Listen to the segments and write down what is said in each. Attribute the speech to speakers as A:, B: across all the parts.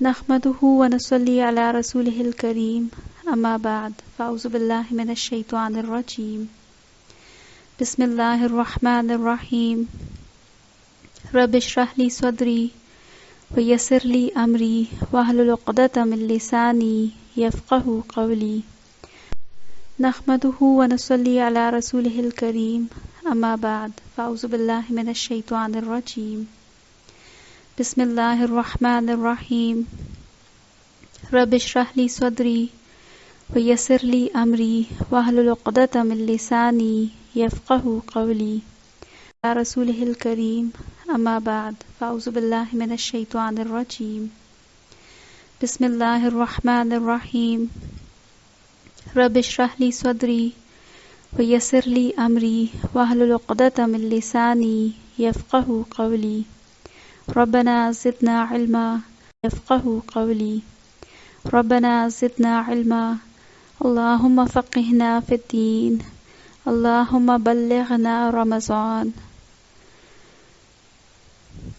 A: نحمده ونصلي على رسوله الكريم اما بعد فاعوذ بالله من الشيطان الرجيم بسم الله الرحمن الرحيم رب اشرح لي صدري ويسر لي امري واحلل عقدة من لساني يفقهوا قولي نحمده ونصلي على رسوله الكريم اما بعد فاعوذ بالله من الشيطان الرجيم بسم الله الرحمن الرحيم رب اشرح لي صدري ويسر لي امري واحلل عقدة من لساني يفقهوا قولي على رسوله الكريم اما بعد فاعوذ بالله من الشيطان الرجيم بسم الله الرحمن الرحيم رب اشرح لي صدري ويسر لي امري واحلل عقدة من لساني يفقهوا قولي ربنا زدنا علما يفقهوا قولي ربنا زدنا علما اللهم فقهنا في الدين اللهم بلغنا رمضان.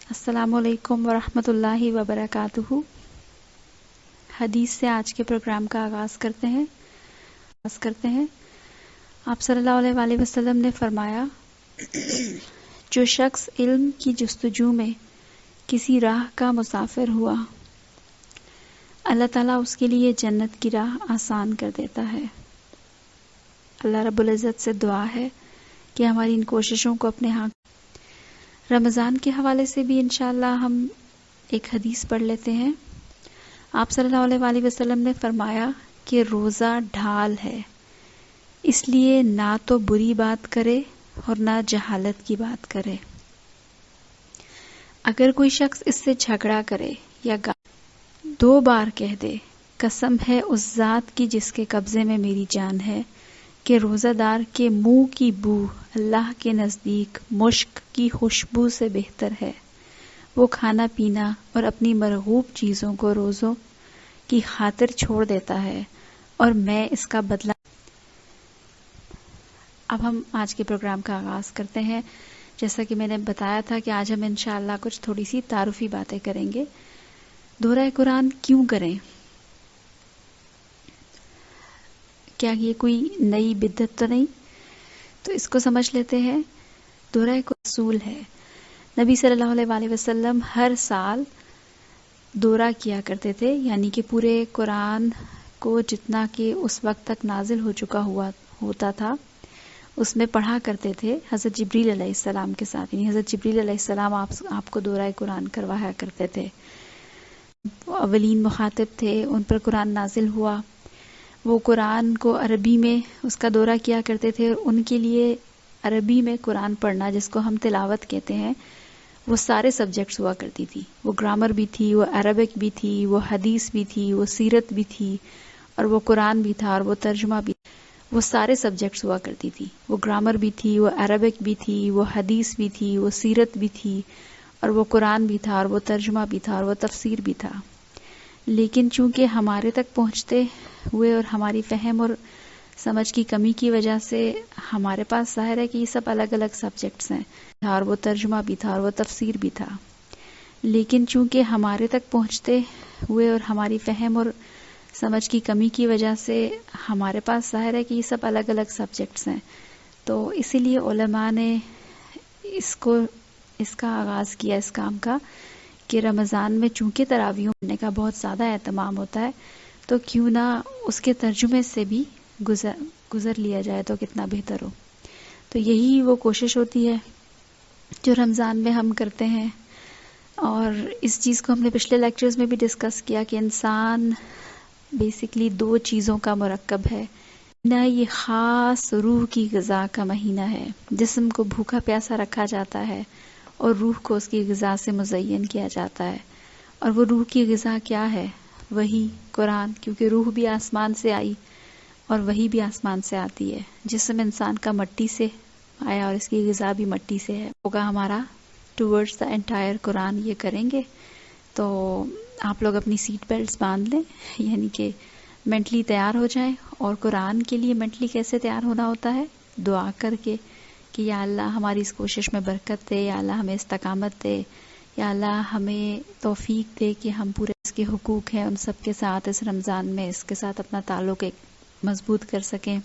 A: السلام علیکم ورحمۃ اللہ وبرکاتہ. حدیث سے آج کے پروگرام کا آغاز کرتے ہیں. آپ صلی اللہ علیہ وآلہ وسلم نے فرمایا، جو شخص علم کی جستجو میں کسی راہ کا مسافر ہوا، اللہ تعالیٰ اس کے لیے جنت کی راہ آسان کر دیتا ہے. اللہ رب العزت سے دعا ہے کہ ہماری ان کوششوں کو اپنے ہاں. رمضان کے حوالے سے بھی انشاءاللہ ہم ایک حدیث پڑھ لیتے ہیں. آپ صلی اللہ علیہ وآلہ وسلم نے فرمایا کہ روزہ ڈھال ہے، اس لیے نہ تو بری بات کرے اور نہ جہالت کی بات کرے. اگر کوئی شخص اس سے جھگڑا کرے یا 2 بار کہہ دے، قسم ہے اس ذات کی جس کے قبضے میں میری جان ہے، کہ روزہ دار کے منہ کی بو اللہ کے نزدیک مشک کی خوشبو سے بہتر ہے. وہ کھانا پینا اور اپنی مرغوب چیزوں کو روزوں کی خاطر چھوڑ دیتا ہے اور میں اس کا بدلہ. اب ہم آج کے پروگرام کا آغاز کرتے ہیں. جیسا کہ میں نے بتایا تھا کہ آج ہم انشاءاللہ کچھ تھوڑی سی تعارفی باتیں کریں گے. دورہ قرآن کیوں کریں؟ کیا یہ کوئی نئی بدعت تو نہیں؟ تو اس کو سمجھ لیتے ہیں. دورہ قرآن اصول ہے. نبی صلی اللہ علیہ وآلہ وسلم ہر سال دورہ کیا کرتے تھے، یعنی کہ پورے قرآن کو جتنا کہ اس وقت تک نازل ہو چکا ہوتا تھا اس میں پڑھا کرتے تھے حضرت جبریل علیہ السلام کے ساتھ. یعنی حضرت جبریل علیہ السلام آپ کو دورہ قرآن کروایا کرتے تھے. اولین مخاطب تھے، ان پر قرآن نازل ہوا. وہ قرآن کو عربی میں اس کا دورہ کیا کرتے تھے، اور ان کے لیے عربی میں قرآن پڑھنا، جس کو ہم تلاوت کہتے ہیں، وہ سارے سبجیکٹس ہوا کرتی تھی. وہ گرامر بھی تھی، وہ عربک بھی تھی، وہ حدیث بھی تھی، وہ سیرت بھی تھی، اور وہ قرآن بھی تھا، اور وہ ترجمہ بھی. وہ سارے سبجیکٹس ہوا کرتی تھی. وہ گرامر بھی تھی، وہ عربک بھی تھی، وہ حدیث بھی تھی، وہ سیرت بھی تھی، اور وہ قرآن بھی تھا، اور وہ ترجمہ بھی تھا، اور وہ تفسیر بھی تھا. لیکن چونکہ ہمارے تک پہنچتے ہوئے اور ہماری فہم اور سمجھ کی کمی کی وجہ سے ہمارے پاس ظاہر ہے کہ یہ سب الگ الگ سبجیکٹس ہیں، اور وہ ترجمہ بھی تھا، اور وہ تفسیر بھی تھا. لیکن چونکہ ہمارے تک پہنچتے ہوئے اور ہماری فہم اور سمجھ کی کمی کی وجہ سے ہمارے پاس ظاہر ہے کہ یہ سب الگ الگ سبجیکٹس ہیں، تو اسی لیے علماء نے اس کا آغاز کیا اس کام کا کہ رمضان میں چونکہ تراویحوں پڑھنے کا بہت زیادہ اہتمام ہوتا ہے، تو کیوں نہ اس کے ترجمے سے بھی گزر لیا جائے تو کتنا بہتر ہو. تو یہی وہ کوشش ہوتی ہے جو رمضان میں ہم کرتے ہیں. اور اس چیز کو ہم نے پچھلے لیکچرز میں بھی ڈسکس کیا کہ انسان بیسیکلی 2 چیزوں کا مرکب ہے. نہ یہ خاص روح کی غذا کا مہینہ ہے، جسم کو بھوکا پیاسا رکھا جاتا ہے اور روح کو اس کی غذا سے مزین کیا جاتا ہے. اور وہ روح کی غذا کیا ہے؟ وہی قرآن، کیونکہ روح بھی آسمان سے آئی اور وہی بھی آسمان سے آتی ہے. جسم انسان کا مٹی سے آیا اور اس کی غذا بھی مٹی سے ہے. ہوگا ہمارا ٹورڈز دا انٹائر قرآن یہ کریں گے. تو آپ لوگ اپنی سیٹ بیلٹس باندھ لیں، یعنی کہ مینٹلی تیار ہو جائیں. اور قرآن کے لیے مینٹلی کیسے تیار ہونا ہوتا ہے؟ دعا کر کے کہ یا اللہ ہماری اس کوشش میں برکت دے، یا اللہ ہمیں استقامت دے، یا اللہ ہمیں توفیق دے کہ ہم پورے اس کے حقوق ہیں ان سب کے ساتھ اس رمضان میں اس کے ساتھ اپنا تعلق ایک مضبوط کر سکیں.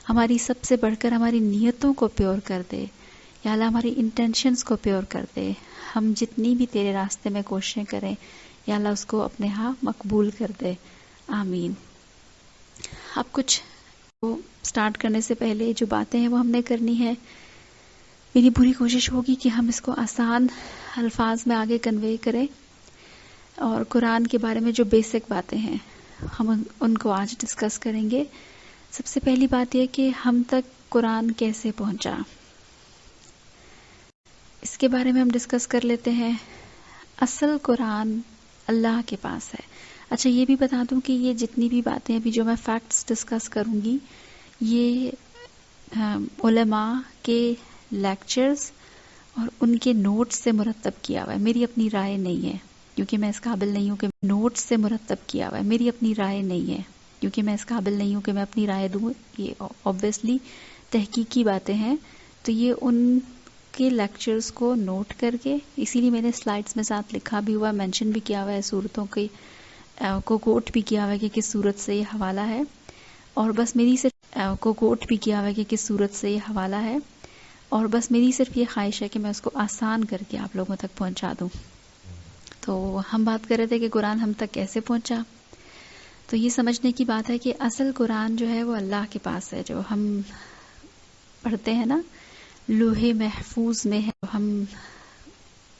A: ہماری سب سے بڑھ کر ہماری نیتوں کو پیور کر دے یا اللہ ہماری انٹینشنز کو پیور کر دے. ہم جتنی بھی تیرے راستے میں کوششیں کریں یا اللہ اس کو اپنے ہاں مقبول کر دے. آمین. اب کچھ سٹارٹ کرنے سے پہلے جو باتیں ہیں وہ ہم نے کرنی ہے. میری پوری کوشش ہوگی کہ ہم اس کو آسان الفاظ میں آگے کنوے کریں اور قرآن کے بارے میں جو بیسک باتیں ہیں ہم ان کو آج ڈسکس کریں گے. سب سے پہلی بات یہ کہ ہم تک قرآن کیسے پہنچا اس کے بارے میں ہم ڈسکس کر لیتے ہیں. اصل قرآن اللہ کے پاس ہے. اچھا یہ بھی بتا دوں کہ یہ جتنی بھی باتیں ابھی جو میں فیکٹس ڈسکس کروں گی یہ علماء کے لیکچرز اور ان کے نوٹس سے مرتب کیا ہوا ہے. میری اپنی رائے نہیں ہے کیونکہ میں اس قابل نہیں ہوں کہ نوٹس سے مرتب کیا ہوا ہے. میری اپنی رائے نہیں ہے کیونکہ میں اس قابل نہیں ہوں کہ میں اپنی رائے دوں. یہ obviously تحقیقی باتیں ہیں تو یہ ان کے لیکچرز کو نوٹ کر کے اسی لیے میں نے سلائڈز میں ساتھ لکھا بھی ہوا مینشن بھی کیا ہوا ہے صورتوں کے کو کوٹ بھی کیا ہوا ہے کہ کس صورت سے یہ حوالہ ہے اور بس میری صرف کو کوٹ بھی کیا ہوا ہے کہ کس صورت سے یہ حوالہ ہے اور بس میری صرف یہ خواہش ہے کہ میں اس کو آسان کر کے آپ لوگوں تک پہنچا دوں. تو ہم بات کر رہے تھے کہ قرآن ہم تک کیسے پہنچا. تو یہ سمجھنے کی بات ہے کہ اصل قرآن جو ہے وہ اللہ کے پاس ہے. جو ہم پڑھتے ہیں نا لوح محفوظ میں ہے. ہم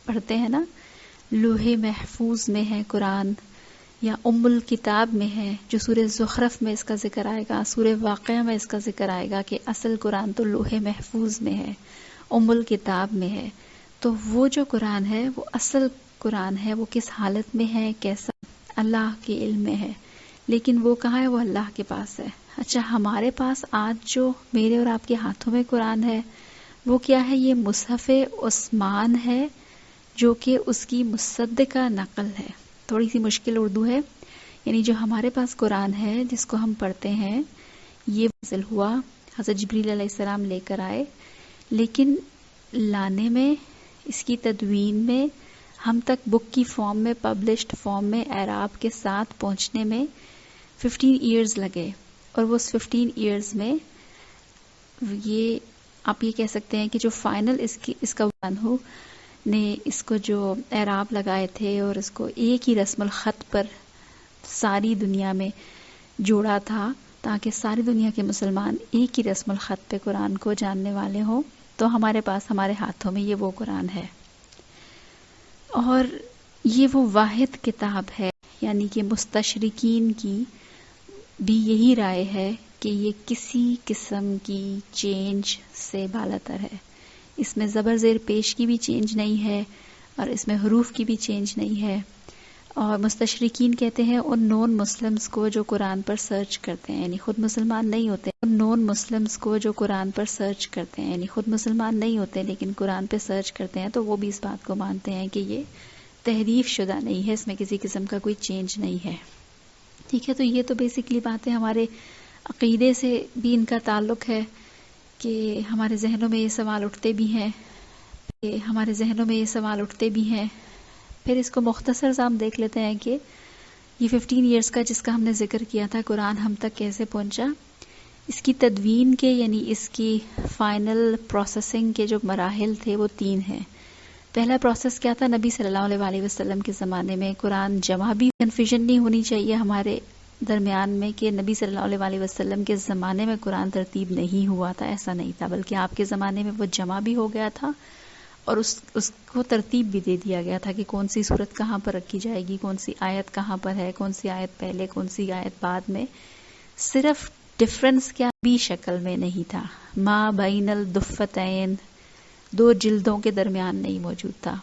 A: پڑھتے ہیں نا لوح محفوظ میں ہے قرآن یا ام الکتاب میں ہے. جو سورہ زخرف میں اس کا ذکر آئے گا سورہ واقعہ میں اس کا ذکر آئے گا کہ اصل قرآن تو لوح محفوظ میں ہے ام الکتاب میں ہے. تو وہ جو قرآن ہے وہ اصل قرآن ہے. وہ کس حالت میں ہے کیسا اللہ کے علم میں ہے لیکن وہ کہاں ہے وہ اللہ کے پاس ہے. اچھا ہمارے پاس آج جو میرے اور آپ کے ہاتھوں میں قرآن ہے وہ کیا ہے؟ یہ مصحف عثمان ہے جو کہ اس کی مصدقہ نقل ہے. تھوڑی سی مشکل اردو ہے. یعنی جو ہمارے پاس قرآن ہے جس کو ہم پڑھتے ہیں یہ نازل ہوا حضرت جبریل علیہ السلام لے کر آئے لیکن لانے میں اس کی تدوین میں ہم تک بک کی فارم میں پبلشڈ فارم میں اعراب کے ساتھ پہنچنے میں 15 ایئرز لگے. اور وہ اس 15 ایئرز میں یہ آپ یہ کہہ سکتے ہیں کہ جو فائنل اس کا بانہو نے اس کو جو اعراب لگائے تھے اور اس کو ایک ہی رسم الخط پر ساری دنیا میں جوڑا تھا تاکہ ساری دنیا کے مسلمان ایک ہی رسم الخط پہ قرآن کو جاننے والے ہوں. تو ہمارے پاس ہمارے ہاتھوں میں یہ وہ قرآن ہے اور یہ وہ واحد کتاب ہے. یعنی کہ مستشرقین کی بھی یہی رائے ہے کہ یہ کسی قسم کی چینج سے بالاتر ہے. اس میں زبر زیر پیش کی بھی چینج نہیں ہے اور اس میں حروف کی بھی چینج نہیں ہے. اور مستشرقین کہتے ہیں ان نون مسلمز کو جو قرآن پر سرچ کرتے ہیں یعنی خود مسلمان نہیں ہوتے ان نون مسلمز کو جو قرآن پر سرچ کرتے ہیں یعنی خود مسلمان نہیں ہوتے لیکن قرآن پہ سرچ کرتے ہیں تو وہ بھی اس بات کو مانتے ہیں کہ یہ تحریف شدہ نہیں ہے. اس میں کسی قسم کا کوئی چینج نہیں ہے. ٹھیک ہے. تو یہ تو بیسکلی باتیں ہمارے عقیدے سے بھی ان کا تعلق ہے کہ ہمارے ذہنوں میں یہ سوال اٹھتے بھی ہیں پھر اس کو مختصر سا ہم دیکھ لیتے ہیں کہ یہ 15 ایئرز کا جس کا ہم نے ذکر کیا تھا قرآن ہم تک کیسے پہنچا. اس کی تدوین کے یعنی اس کی فائنل پروسیسنگ کے جو مراحل تھے وہ 3 ہیں. پہلا پروسیس کیا تھا؟ نبی صلی اللہ علیہ وسلم کے زمانے میں قرآن جمع بھی کنفیوژن نہیں ہونی چاہیے ہمارے درمیان میں کہ نبی صلی اللہ علیہ وسلم کے زمانے میں قرآن ترتیب نہیں ہوا تھا. ایسا نہیں تھا بلکہ آپ کے زمانے میں وہ جمع بھی ہو گیا تھا اور اس کو ترتیب بھی دے دیا گیا تھا کہ کون سی صورت کہاں پر رکھی جائے گی کون سی آیت کہاں پر ہے کون سی آیت پہلے کون سی آیت بعد میں. صرف ڈفرنس کیا بھی شکل میں نہیں تھا. ما بین الدفتین 2 جلدوں کے درمیان نہیں موجود تھا.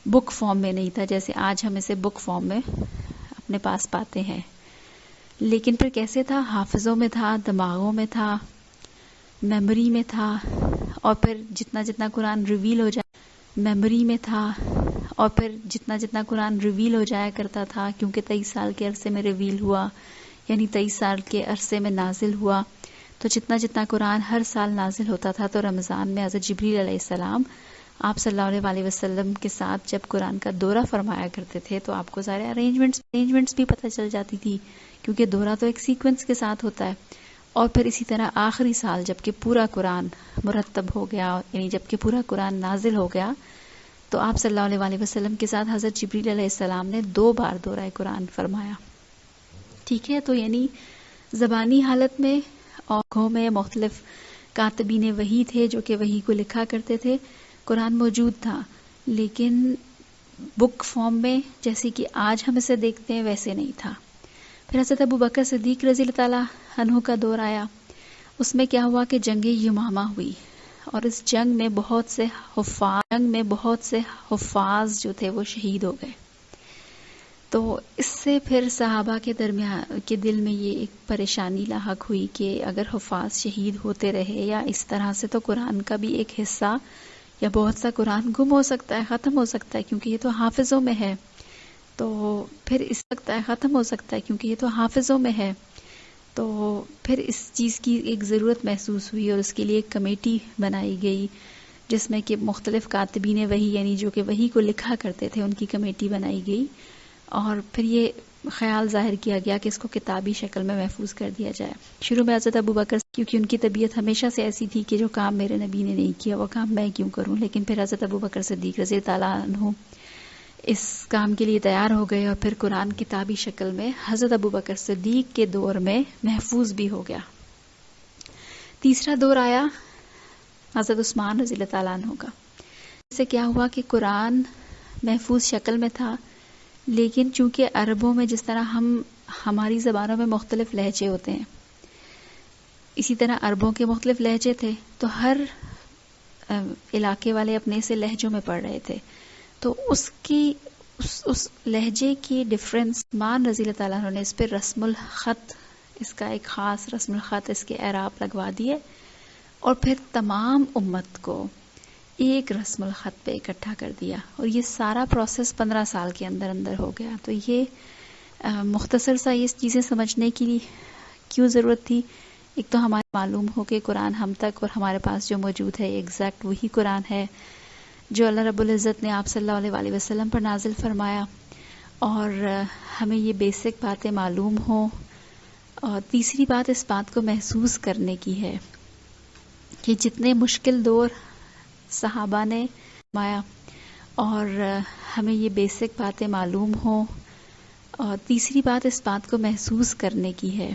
A: بک فارم میں نہیں تھا جیسے آج ہم اسے بک فارم میں اپنے پاس پاتے ہیں. لیکن پھر کیسے تھا؟ حافظوں میں تھا دماغوں میں تھا میموری میں تھا اور پھر جتنا قرآن ریویل ہو جائے میموری میں تھا اور پھر جتنا قرآن ریویل ہو جایا کرتا تھا کیونکہ 23 سال کے عرصے میں ریویل ہوا یعنی 23 سال کے عرصے میں نازل ہوا. تو جتنا قرآن ہر سال نازل ہوتا تھا تو رمضان میں حضرت جبریل علیہ السلام آپ صلی اللہ علیہ وسلم کے ساتھ جب قرآن کا دورہ فرمایا کرتے تھے تو آپ کو سارے ارینجمنٹس بھی پتہ چل جاتی تھی، کیونکہ دورہ تو ایک سیکوینس کے ساتھ ہوتا ہے. اور پھر اسی طرح آخری سال جب کہ پورا قرآن مرتب ہو گیا، یعنی جب کہ پورا قرآن نازل ہو گیا، تو آپ صلی اللہ علیہ وسلم کے ساتھ حضرت جبریل علیہ السلام نے 2 بار دورہ قرآن فرمایا. ٹھیک ہے، تو یعنی زبانی حالت میں آنکھوں میں مختلف کاتبین وحی تھے جو کہ وحی کو لکھا کرتے تھے، قرآن موجود تھا، لیکن بک فارم میں جیسے کہ آج ہم اسے دیکھتے ہیں ویسے نہیں تھا. پھر حضرت ابو بکر صدیق رضی اللہ تعالیٰ عنہ کا دور آیا. اس میں کیا ہوا کہ جنگ یمامہ ہوئی، اور اس جنگ میں بہت سے حفاظ جو تھے وہ شہید ہو گئے. تو اس سے پھر صحابہ کے درمیان کے دل میں یہ ایک پریشانی لاحق ہوئی کہ اگر حفاظ شہید ہوتے رہے یا اس طرح سے، تو قرآن کا بھی ایک حصہ یا بہت سا قرآن گم ہو سکتا ہے، ختم ہو سکتا ہے، کیونکہ یہ تو حافظوں میں ہے. تو پھر اس چیز کی ایک ضرورت محسوس ہوئی، اور اس کے لیے ایک کمیٹی بنائی گئی جس میں کہ مختلف کاتبین وحی، یعنی جو کہ وحی کو لکھا کرتے تھے، ان کی کمیٹی بنائی گئی. اور پھر یہ خیال ظاہر کیا گیا کہ اس کو کتابی شکل میں محفوظ کر دیا جائے. شروع میں حضرت ابو بکر، کیونکہ ان کی طبیعت ہمیشہ سے ایسی تھی کہ جو کام میرے نبی نے نہیں کیا وہ کام میں کیوں کروں، لیکن پھر حضرت ابو بکر صدیق رضی تعالیٰ عنہ اس کام کے لیے تیار ہو گئے، اور پھر قرآن کتابی شکل میں حضرت ابو بکر صدیق کے دور میں محفوظ بھی ہو گیا. تیسرا دور آیا حضرت عثمان رضی اللہ تعالیٰ عنہ کا. اس سے کیا ہوا کہ قرآن محفوظ شکل میں تھا، لیکن چونکہ عربوں میں جس طرح ہماری زبانوں میں مختلف لہجے ہوتے ہیں، اسی طرح عربوں کے مختلف لہجے تھے، تو ہر علاقے والے اپنے سے لہجوں میں پڑھ رہے تھے. تو اس لہجے کی ڈفرینس، عثمان رضی اللہ تعالیٰ عنہ نے اس پہ رسم الخط، اس کا ایک خاص رسم الخط، اس کے اعراب لگوا دیے، اور پھر تمام امت کو ایک رسم الخط پہ اکٹھا کر دیا. اور یہ سارا پروسیس 15 سال کے اندر ہو گیا. تو یہ مختصر سا یہ چیزیں سمجھنے کی کیوں ضرورت تھی؟ ایک تو ہمارے معلوم ہو کہ قرآن ہم تک اور ہمارے پاس جو موجود ہے ایگزیکٹ وہی قرآن ہے جو اللہ رب العزت نے آپ صلی اللہ علیہ وسلم پر نازل فرمایا، اور ہمیں یہ بیسک باتیں معلوم ہوں. اور تیسری بات اس بات کو محسوس کرنے کی ہے کہ جتنے مشکل دور صحابہ نے فرمایا، اور ہمیں یہ بیسک باتیں معلوم ہوں. اور تیسری بات اس بات کو محسوس کرنے کی ہے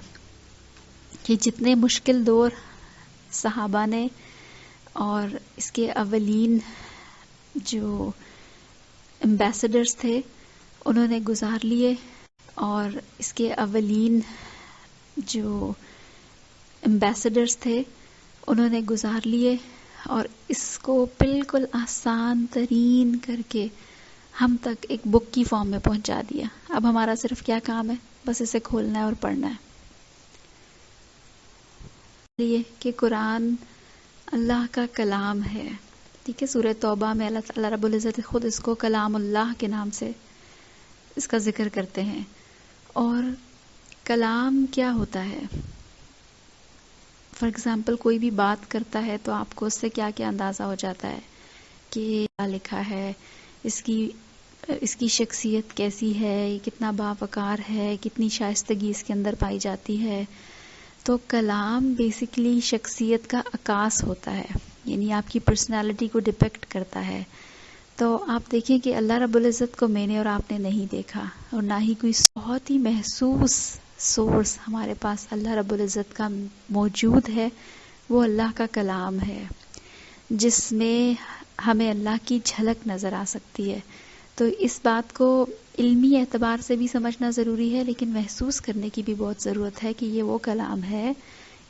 A: کہ جتنے مشکل دور صحابہ نے اور اس کے اولین جو ایمبیسڈرز تھے انہوں نے گزار لیے، اور اس کے اولین جو ایمبیسڈرز تھے انہوں نے گزار لیے، اور اس کو بالکل آسان ترین کر کے ہم تک ایک بک کی فارم میں پہنچا دیا. اب ہمارا صرف کیا کام ہے؟ بس اسے کھولنا ہے اور پڑھنا ہے. یہ کہ قرآن اللہ کا کلام ہے. ٹھیک ہے، سورہ توبہ میں اللہ رب العزت خود اس کو کلام اللہ کے نام سے اس کا ذکر کرتے ہیں. اور کلام کیا ہوتا ہے؟ فار ایگزامپل کوئی بھی بات کرتا ہے تو آپ کو اس سے کیا کیا اندازہ ہو جاتا ہے کہ کیا لکھا ہے، اس کی شخصیت کیسی ہے، یہ کتنا باوقار ہے، کتنی شائستگی اس کے اندر پائی جاتی ہے. تو کلام بیسیکلی شخصیت کا عکاس ہوتا ہے، یعنی آپ کی پرسنالٹی کو ڈپیکٹ کرتا ہے. تو آپ دیکھیں کہ اللہ رب العزت کو میں نے اور آپ نے نہیں دیکھا، اور نہ ہی کوئی بہت ہی محسوس سورس ہمارے پاس اللہ رب العزت کا موجود ہے، وہ اللہ کا کلام ہے جس میں ہمیں اللہ کی جھلک نظر آ سکتی ہے. تو اس بات کو علمی اعتبار سے بھی سمجھنا ضروری ہے، لیکن محسوس کرنے کی بھی بہت ضرورت ہے کہ یہ وہ کلام ہے،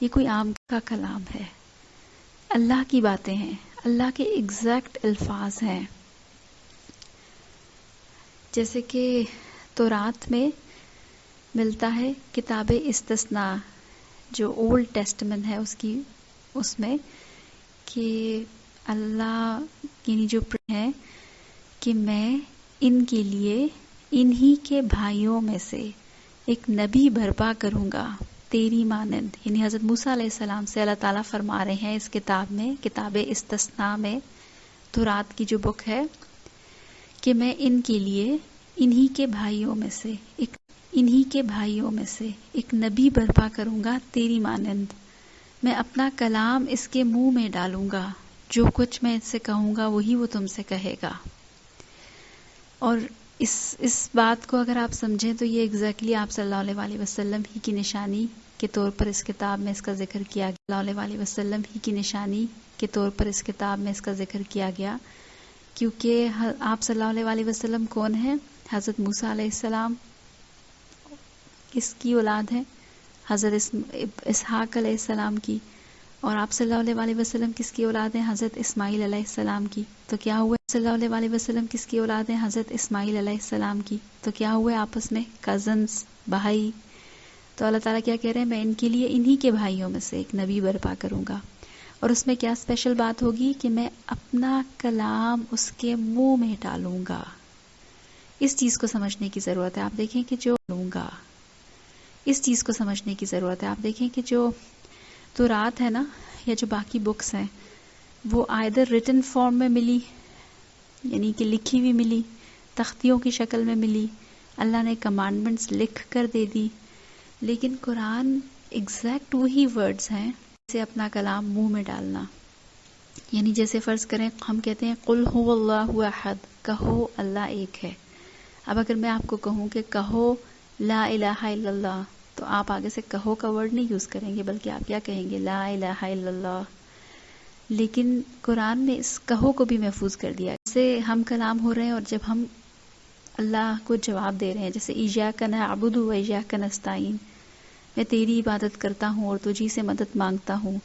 A: یہ کوئی عام کا کلام ہے، اللہ کی باتیں ہیں، اللہ کے ایگزیکٹ الفاظ ہیں. جیسے کہ تورات میں ملتا ہے کتاب استثناء جو اولڈ ٹیسٹمنٹ ہے اس میں کہ اللہ یعنی جو ہے کہ میں ان کے لیے انہی کے بھائیوں میں سے ایک نبی برپا کروں گا تیری مانند. یعنی حضرت موسیٰ علیہ السلام سے اللہ تعالیٰ فرما رہے ہیں اس کتاب میں، کتاب استثناء میں تورات کی جو بک ہے کہ میں ان کے لیے انہی کے بھائیوں میں سے ایک نبی برپا کروں گا تیری مانند. میں اپنا کلام اس کے منہ میں ڈالوں گا، جو کچھ میں اس سے کہوں گا وہی وہ تم سے کہے گا. اور اس بات کو اگر آپ سمجھیں تو یہ ایگزیکٹلی آپ صلی اللہ علیہ وسلم ہی کی نشانی کے طور پر اس کتاب میں اس کا ذکر کیا گیا. صلی اللہ علیہ وسلم ہی کی نشانی کے طور پر اس کتاب میں اس کا ذکر کیا گیا، کیونکہ آپ صلی اللہ علیہ وسلم کون ہیں؟ حضرت موسیٰ علیہ السلام کس کی اولاد ہے؟ حضرت اسحاق علیہ السلام کی. اور آپ صلی اللہ علیہ وسلم کس کی اولاد ہیں؟ حضرت اسماعیل علیہ السلام کی. تو کیا ہوا؟ صلی اللہ علیہ وسلم کس کی اولاد ہیں؟ حضرت اسماعیل علیہ السلام کی. تو کیا ہوئے آپس میں؟ کزنز، بھائی. تو اللہ تعالیٰ کیا کہہ رہے ہیں؟ میں ان کے لیے انہی کے بھائیوں میں سے ایک نبی برپا کروں گا. اور اس میں کیا اسپیشل بات ہوگی کہ میں اپنا کلام اس کے منہ میں ڈالوں گا. اس چیز کو سمجھنے کی ضرورت ہے. آپ دیکھیں کہ جو لوں گا، اس چیز کو سمجھنے کی ضرورت ہے. آپ دیکھیں کہ جو تورات ہے نا، یا جو باقی بکس ہیں، وہ آئدر ریٹن فارم میں ملی، یعنی کہ لکھی ہوئی ملی، تختیوں کی شکل میں ملی، اللہ نے کمانڈمنٹس لکھ کر دے دی. لیکن قرآن ایگزیکٹ وہی ورڈز ہیں جیسے اپنا کلام منہ میں ڈالنا. یعنی جیسے فرض کریں ہم کہتے ہیں قل هو اللہ احد، کہو اللہ ایک ہے. اب اگر میں آپ کو کہوں کہ کہو لا الہ الا اللہ، تو آپ آگے سے کہو کا ورڈ نہیں یوز کریں گے، بلکہ آپ کیا کہیں گے؟ لا الہ الا اللہ. لیکن قرآن میں اس کہو کو بھی محفوظ کر دیا. جیسے ہم کلام ہو رہے ہیں اور جب ہم اللہ کو جواب دے رہے ہیں، جیسے ایاک نعبد و ایاک نستعین، میں تیری عبادت کرتا ہوں اور تجھی سے مدد مانگتا ہوں،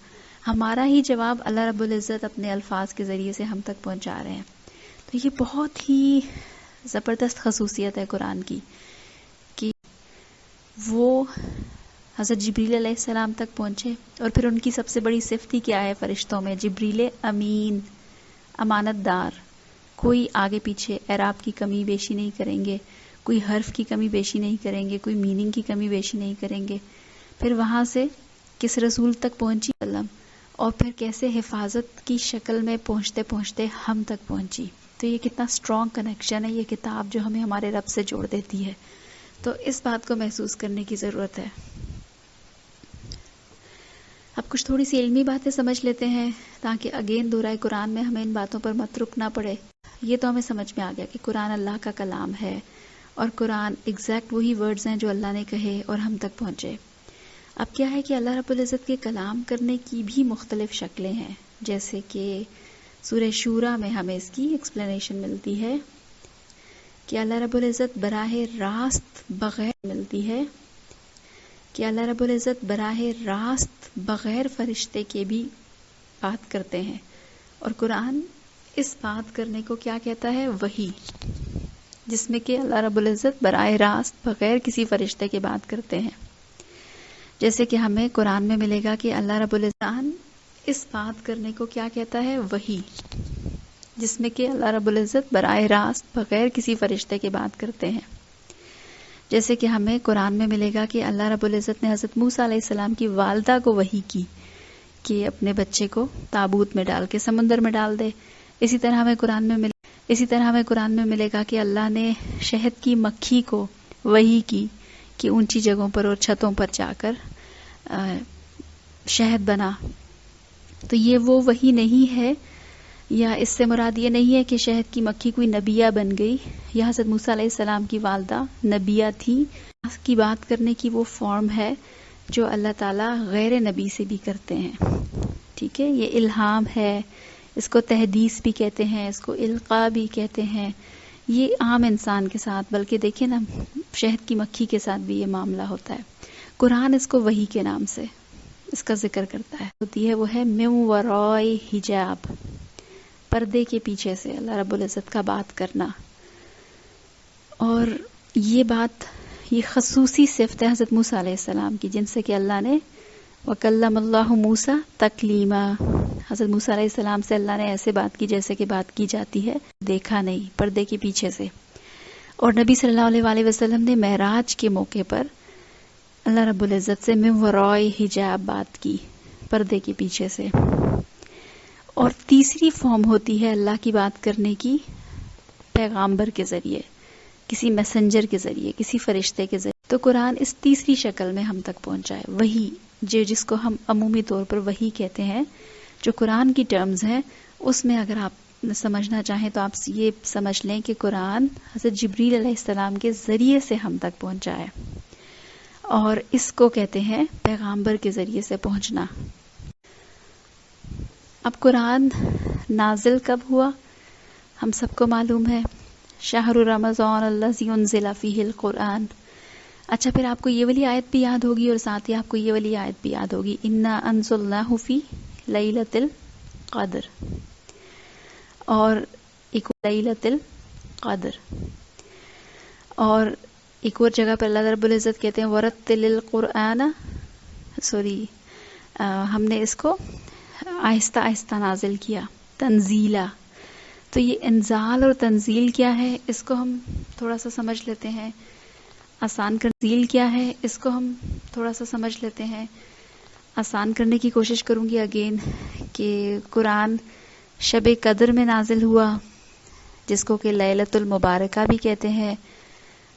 A: ہمارا ہی جواب اللہ رب العزت اپنے الفاظ کے ذریعے سے ہم تک پہنچا رہے ہیں. تو یہ بہت ہی زبردست خصوصیت ہے قرآن کی کہ وہ حضرت جبریل علیہ السلام تک پہنچے. اور پھر ان کی سب سے بڑی صفت ہی کیا ہے فرشتوں میں؟ جبریل امین، امانت دار. کوئی آگے پیچھے اعراب کی کمی بیشی نہیں کریں گے، کوئی حرف کی کمی بیشی نہیں کریں گے، کوئی میننگ کی کمی بیشی نہیں کریں گے. پھر وہاں سے کس رسول تک پہنچی؟ اور پھر کیسے حفاظت کی شکل میں پہنچتے پہنچتے ہم تک پہنچی. تو یہ کتنا اسٹرانگ کنیکشن ہے یہ کتاب، جو ہمیں ہمارے رب سے جوڑ دیتی ہے. تو اس بات کو محسوس کرنے کی ضرورت ہے. اب کچھ تھوڑی سی علمی باتیں سمجھ لیتے ہیں تاکہ اگین دورہ قرآن میں ہمیں ان باتوں پر مت رکنا پڑے. یہ تو ہمیں سمجھ میں آ گیا کہ قرآن اللہ کا کلام ہے اور قرآن ایگزیکٹ وہی ورڈز ہیں جو اللہ نے کہے اور ہم تک پہنچے. اب کیا ہے کہ اللہ رب العزت کے کلام کرنے کی بھی مختلف شکلیں ہیں. جیسے کہ سورہ شورا میں ہمیں اس کی ایکسپلینیشن ملتی ہے کہ اللہ رب العزت براہ راست بغیر فرشتے کے بھی بات کرتے ہیں. اور قرآن اس بات کرنے کو کیا کہتا ہے؟ وحی، جس میں کہ اللہ رب العزت براہ راست بغیر کسی فرشتے کے بات کرتے ہیں. جیسے کہ ہمیں قرآن میں ملے گا کہ اللہ رب العزت اس بات کرنے کو کیا کہتا ہے؟ وحی، جس میں کہ اللہ رب العزت براہ راست بغیر کسی فرشتے کے بات کرتے ہیں. جیسے کہ ہمیں قرآن میں ملے گا کہ اللہ رب العزت نے حضرت موسیٰ علیہ السلام کی والدہ کو وحی کی کہ اپنے بچے کو تابوت میں ڈال کے سمندر میں ڈال دے. اسی طرح ہمیں قرآن میں ملے گا کہ اللہ نے شہد کی مکھی کو وحی کی کہ اونچی جگہوں پر اور چھتوں پر جا کر شہد بنا. تو یہ وہ وحی نہیں ہے، یا اس سے مراد یہ نہیں ہے کہ شہد کی مکھی کوئی نبیہ بن گئی، یا حضرت موسیٰ علیہ السلام کی والدہ نبیہ تھی. کی بات کرنے کی وہ فارم ہے جو اللہ تعالیٰ غیر نبی سے بھی کرتے ہیں. ٹھیک ہے، یہ الہام ہے، اس کو تحدیث بھی کہتے ہیں، اس کو القاء بھی کہتے ہیں. یہ عام انسان کے ساتھ، بلکہ دیکھیں نا شہد کی مکھی کے ساتھ بھی یہ معاملہ ہوتا ہے. قرآن اس کو وحی کے نام سے اس کا ذکر کرتا ہے. ہوتی ہے وہ ہے من وراء حجاب، پردے کے پیچھے سے اللہ رب العزت کا بات کرنا. اور یہ خصوصی صفت ہے حضرت موسیٰ علیہ السلام کی، جن سے کہ اللہ نے وَكَلَّمَ اللَّهُ مُوسَى تَكْلِيمًا، حضرت موسیٰ علیہ السلام سے اللہ نے ایسے بات کی جیسے کہ بات کی جاتی ہے، دیکھا نہیں، پردے کے پیچھے سے. اور نبی صلی اللہ علیہ وسلم نے معراج کے موقع پر اللہ رب العزت سے من وراء حجاب بات کی، پردے کے پیچھے سے. اور تیسری فارم ہوتی ہے اللہ کی بات کرنے کی پیغامبر کے ذریعے، کسی میسنجر کے ذریعے، کسی فرشتے کے ذریعے. تو قرآن اس تیسری شکل میں ہم تک پہنچا ہے. وہی جس کو ہم عمومی طور پر وہی کہتے ہیں، جو قرآن کی ٹرمز ہیں، اس میں اگر آپ سمجھنا چاہیں تو آپ یہ سمجھ لیں کہ قرآن حضرت جبریل علیہ السلام کے ذریعے سے ہم تک پہنچا ہے، اور اس کو کہتے ہیں پیغامبر کے ذریعے سے پہنچنا. اب قرآن نازل کب ہوا ہم سب کو معلوم ہے، شہر رمضان الذی انزل فیہ القرآن. اچھا، پھر آپ کو یہ والی آیت بھی یاد ہوگی، اور ساتھ ہی آپ کو یہ والی آیت بھی یاد ہوگی، انا انزلناہ فی لیلۃ القدر، اور ایک لیلۃ القدر. اور ایک اور جگہ پر اللہ رب العزت کہتے ہیں ورتل القرآن، ہم نے اس کو آہستہ آہستہ نازل کیا، تنزیلا. تو یہ انزال اور تنزیل کیا ہے، اس کو ہم تھوڑا سا سمجھ لیتے ہیں. آسان تنزیل کیا ہے، اس کو ہم تھوڑا سا سمجھ لیتے ہیں. آسان کرنے کی کوشش کروں گی اگین، کہ قرآن شب قدر میں نازل ہوا، جس کو کہ لیلۃ المبارکہ بھی کہتے ہیں.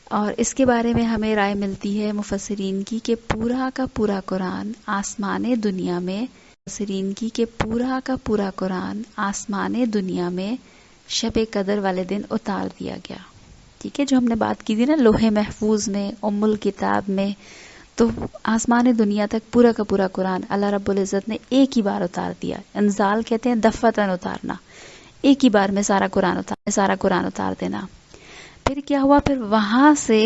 A: اور اس کے بارے میں ہمیں رائے ملتی ہے مفسرین کی کہ پورا کا پورا قرآن آسمان دنیا میں، قرآن آسمان دنیا میں شب قدر والے دن اتار دیا گیا. ٹھیک ہے، جو ہم نے بات کی تھی نا لوح محفوظ میں، ام الکتاب میں، تو آسمان دنیا تک پورا کا پورا قرآن اللہ رب العزت نے ایک ہی بار اتار دیا. انزال کہتے ہیں دفتن اتارنا، ایک ہی بار میں سارا قرآن اتار دینا. پھر کیا ہوا، پھر وہاں سے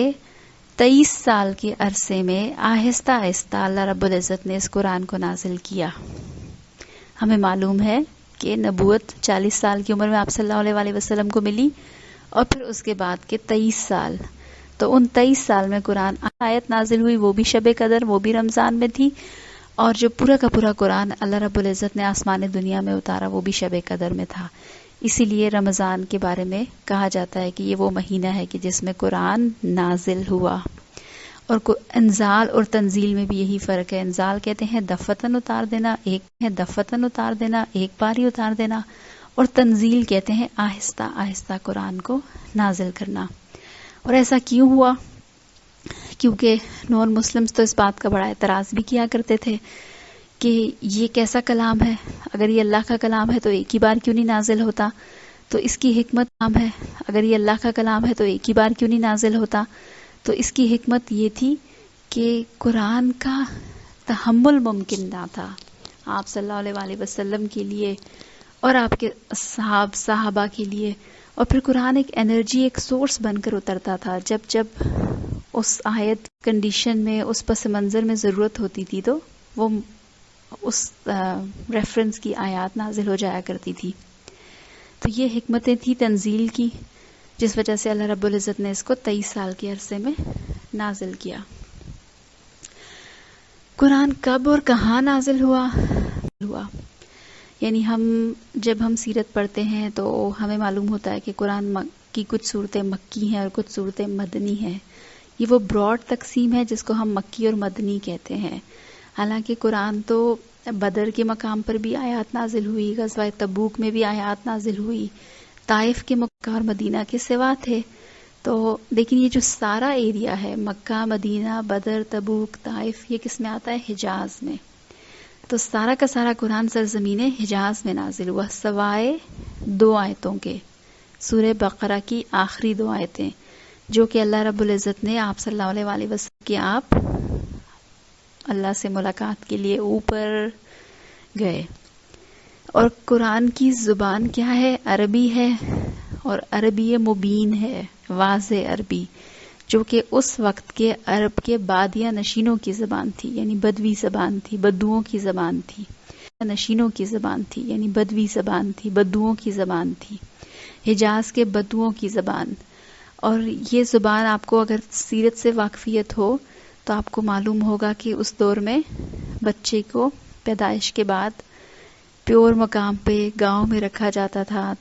A: 23 سال کے عرصے میں آہستہ آہستہ اللہ رب العزت نے اس قرآن کو نازل کیا. ہمیں معلوم ہے کہ نبوت 40 سال کی عمر میں آپ صلی اللہ علیہ وسلم کو ملی، اور پھر اس کے بعد کے 23 سال، تو ان 23 سال میں قرآن آیت نازل ہوئی، وہ بھی شب قدر، وہ بھی رمضان میں تھی. اور جو پورا کا پورا قرآن اللہ رب العزت نے آسمان دنیا میں اتارا، وہ بھی شب قدر میں تھا. اسی لیے رمضان کے بارے میں کہا جاتا ہے کہ یہ وہ مہینہ ہے کہ جس میں قرآن نازل ہوا. اور انزال اور تنزیل میں بھی یہی فرق ہے. انزال کہتے ہیں دفتن اتار دینا، ایک بار ہی اتار دینا، اور تنزیل کہتے ہیں آہستہ آہستہ قرآن کو نازل کرنا. اور ایسا کیوں ہوا؟ کیونکہ نان مسلمز تو اس بات کا بڑا اعتراض بھی کیا کرتے تھے کہ یہ کیسا کلام ہے، اگر یہ اللہ کا کلام ہے تو ایک ہی بار کیوں نہیں نازل ہوتا؟ تو اس کی حکمت ہے، اگر یہ اللہ کا کلام ہے تو ایک ہی بار کیوں نہیں نازل ہوتا؟ تو اس کی حکمت یہ تھی کہ قرآن کا تحمل ممکن نہ تھا آپ صلی اللہ علیہ وسلم کے لیے اور آپ کے صحابہ کے لیے. اور پھر قرآن ایک انرجی، ایک سورس بن کر اترتا تھا. جب اس آیت کنڈیشن میں، اس پس منظر میں ضرورت ہوتی تھی تو وہ اس ریفرنس کی آیات نازل ہو جایا کرتی تھی. تو یہ حکمتیں تھی تنزیل کی، جس وجہ سے اللہ رب العزت نے اس کو 23 سال کے عرصے میں نازل کیا. قرآن کب اور کہاں نازل ہوا؟ یعنی جب ہم سیرت پڑھتے ہیں تو ہمیں معلوم ہوتا ہے کہ قرآن کی کچھ صورتیں مکی ہیں اور کچھ صورتیں مدنی ہیں. یہ وہ براڈ تقسیم ہے جس کو ہم مکی اور مدنی کہتے ہیں. حالانکہ قرآن تو بدر کے مقام پر بھی آیات نازل ہوئی، غزوہ تبوک میں بھی آیات نازل ہوئی، طائف کے مکہ اور مدینہ کے سوا تھے. تو لیکن یہ جو سارا ایریا ہے، مکہ، مدینہ، بدر، تبوک، طائف، یہ کس میں آتا ہے؟ حجاز میں. تو سارا کا سارا قرآن سرزمین حجاز میں نازل ہوا، سوائے 2 آیتوں کے، سورہ بقرہ کی آخری 2 آیتیں، جو کہ اللہ رب العزت نے آپ صلی اللہ علیہ وسلم کے آپ اللہ سے ملاقات کے لیے اوپر گئے. اور قرآن کی زبان کیا ہے؟ عربی ہے، اور عربی مبین ہے، واضح عربی، جو کہ اس وقت کے عرب کے بادیہ نشینوں کی زبان تھی، یعنی بدوی زبان تھی، بدوؤں کی زبان تھی. نشینوں کی زبان تھی، یعنی بدوی زبان تھی، بدوؤں کی زبان تھی، حجاز کے بدوؤں کی زبان. اور یہ زبان آپ کو اگر سیرت سے واقفیت ہو تو آپ کو معلوم ہوگا کہ اس دور میں بچے کو پیدائش کے بعد پیور مقام پہ گاؤں میں رکھا جاتا تھا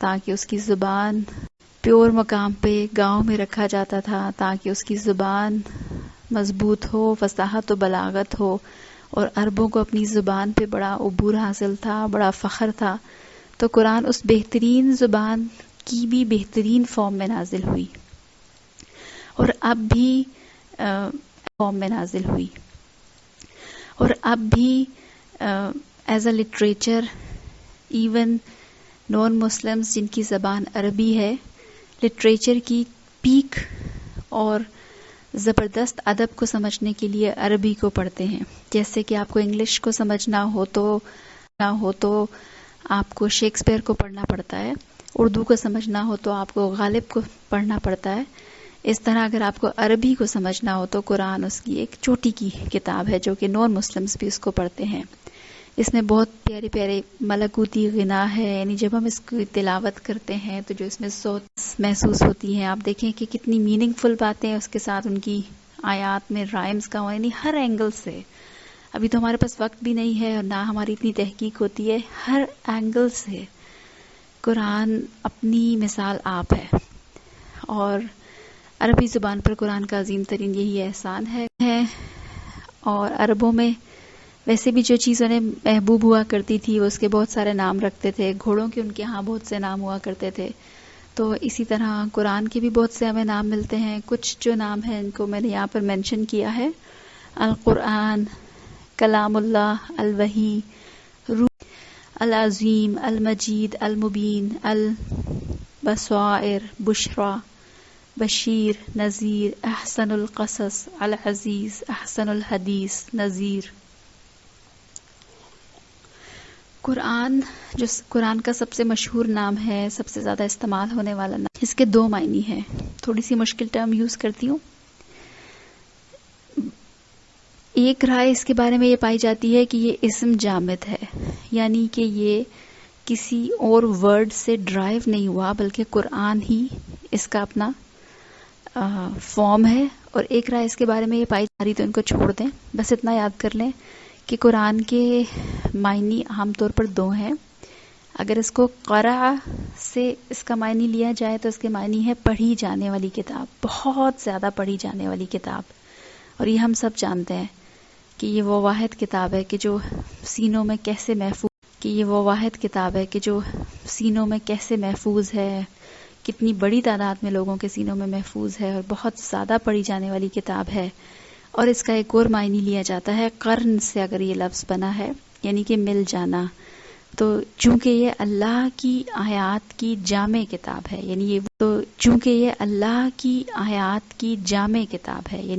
A: تاکہ اس کی زبان مضبوط ہو، فصاحت و بلاغت ہو. اور عربوں کو اپنی زبان پہ بڑا عبور حاصل تھا، بڑا فخر تھا. تو قرآن اس بہترین زبان کی بھی بہترین فارم میں نازل ہوئی، اور اب بھی فارم میں نازل ہوئی، اور اب بھی as a literature even non Muslims جن کی زبان عربی ہے، لٹریچر کی پیک اور زبردست ادب کو سمجھنے کے لیے عربی کو پڑھتے ہیں. جیسے کہ آپ کو انگلش کو سمجھنا ہو تو آپ کو شیکسپیئر کو پڑھنا پڑتا ہے، اردو کو سمجھنا ہو تو آپ کو غالب کو پڑھنا پڑتا ہے. اس طرح اگر آپ کو عربی کو سمجھنا ہو تو قرآن اس کی ایک چھوٹی کی کتاب ہے جو کہ نان مسلمز بھی اس کو پڑھتے ہیں. اس میں بہت پیارے پیارے ملکوتی غنا ہے، یعنی جب ہم اس کی تلاوت کرتے ہیں تو جو اس میں صوت محسوس ہوتی ہیں، آپ دیکھیں کہ کتنی میننگ فل باتیں اس کے ساتھ ان کی آیات میں رائمز کا ہوا، یعنی ہر اینگل سے. ابھی تو ہمارے پاس وقت بھی نہیں ہے اور نہ ہماری اتنی تحقیق ہوتی ہے، ہر اینگل سے قرآن اپنی مثال آپ ہے. اور عربی زبان پر قرآن کا عظیم ترین یہی احسان ہے. اور عربوں میں ویسے بھی جو چیز انہیں محبوب ہوا کرتی تھی وہ اس کے بہت سارے نام رکھتے تھے. گھوڑوں کے ان کے ہاں بہت سے نام ہوا کرتے تھے، تو اسی طرح قرآن کے بھی بہت سے ہمیں نام ملتے ہیں. کچھ جو نام ہیں ان کو میں نے یہاں پر مینشن کیا ہے: القرآن، کلام اللہ، الوحی، روح، العظیم، المجید، المبین، البصائر، بشرا، بشیر، نذیر، احسن القصص، العزیز، احسن الحدیث، نذیر. قرآن کا سب سے مشہور نام ہے، سب سے زیادہ استعمال ہونے والا نام. اس کے دو معنی ہیں، تھوڑی سی مشکل ٹرم یوز کرتی ہوں. ایک رائے اس کے بارے میں یہ پائی جاتی ہے کہ یہ اسم جامد ہے، یعنی کہ یہ کسی اور ورڈ سے ڈرائیو نہیں ہوا بلکہ قرآن ہی اس کا اپنا فارم ہے. اور ایک رائے اس کے بارے میں یہ پائی جا رہی، تو ان کو چھوڑ دیں، بس اتنا یاد کر لیں کہ قرآن کے معنی عام طور پر دو ہیں. اگر اس کو قرأ سے اس کا معنی لیا جائے تو اس کے معنی ہے پڑھی جانے والی کتاب، بہت زیادہ پڑھی جانے والی کتاب. اور یہ ہم سب جانتے ہیں کہ یہ وہ واحد کتاب ہے کہ جو سینوں میں کیسے محفوظ ہے، کتنی بڑی تعداد میں لوگوں کے سینوں میں محفوظ ہے اور بہت زیادہ پڑھی جانے والی کتاب ہے. اور اس کا ایک اور معنی لیا جاتا ہے قرن سے، اگر یہ لفظ بنا ہے یعنی کہ مل جانا. تو چونکہ یہ اللہ کی آیات کی جامع کتاب ہے، یعنی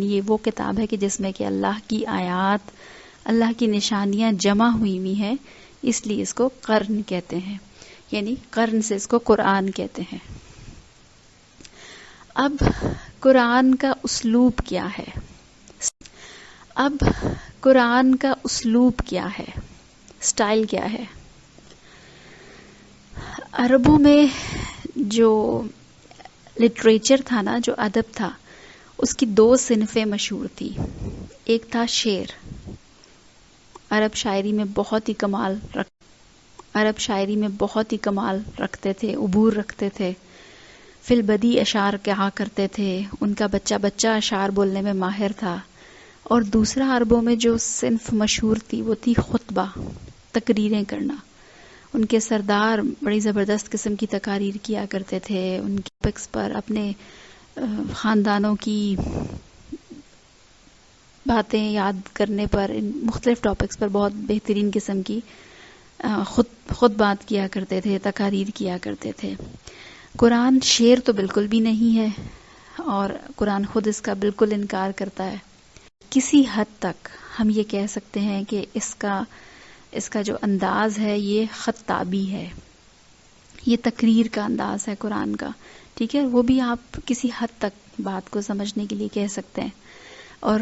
A: یہ وہ کتاب ہے کہ جس میں کہ اللہ کی آیات، اللہ کی نشانیاں جمع ہوئی ہوئی ہیں، اس لیے اس کو قرن کہتے ہیں، یعنی قرن سے اس کو قرآن کہتے ہیں. اب قرآن کا اسلوب کیا ہے؟ سٹائل کیا ہے؟ عربوں میں جو لٹریچر تھا نا، جو ادب تھا، اس کی دو صنفیں مشہور تھی. ایک تھا شعر. عرب شاعری میں بہت ہی کمال رکھتے تھے، عبور رکھتے تھے، فی البدی اشعار کہا کرتے تھے. ان کا بچہ اشعار بولنے میں ماہر تھا. اور دوسرا عربوں میں جو صنف مشہور تھی وہ تھی خطبہ، تقریریں کرنا. ان کے سردار بڑی زبردست قسم کی تقاریر کیا کرتے تھے. ان کے ٹاپکس پر، اپنے خاندانوں کی باتیں یاد کرنے پر، ان مختلف ٹاپکس پر بہت بہترین قسم کی خطبات کیا کرتے تھے، تقاریر کیا کرتے تھے. قرآن شعر تو بالکل بھی نہیں ہے، اور قرآن خود اس کا بالکل انکار کرتا ہے. کسی حد تک ہم یہ کہہ سکتے ہیں کہ اس کا جو انداز ہے یہ خطابی ہے، یہ تقریر کا انداز ہے قرآن کا. ٹھیک ہے، وہ بھی آپ کسی حد تک بات کو سمجھنے کے لیے کہہ سکتے ہیں. اور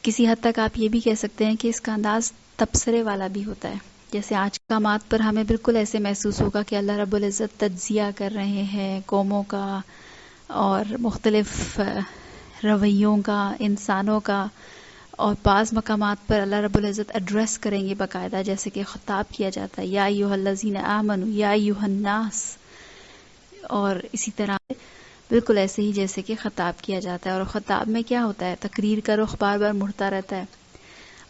A: کسی حد تک آپ یہ بھی کہہ سکتے ہیں کہ اس کا انداز تبصرے والا بھی ہوتا ہے. جیسے آج کے مقامات پر ہمیں بالکل ایسے محسوس ہوگا کہ اللہ رب العزت تجزیہ کر رہے ہیں قوموں کا اور مختلف رویوں کا، انسانوں کا. اور بعض مقامات پر اللہ رب العزت ایڈریس کریں گے باقاعدہ، جیسے کہ خطاب کیا جاتا ہے، یا ایھا الذین آمنوا، یا ایھا الناس. اور اسی طرح بالکل ایسے ہی جیسے کہ خطاب کیا جاتا ہے. اور خطاب میں کیا ہوتا ہے؟ تقریر کا رخ بار بار مڑتا رہتا ہے.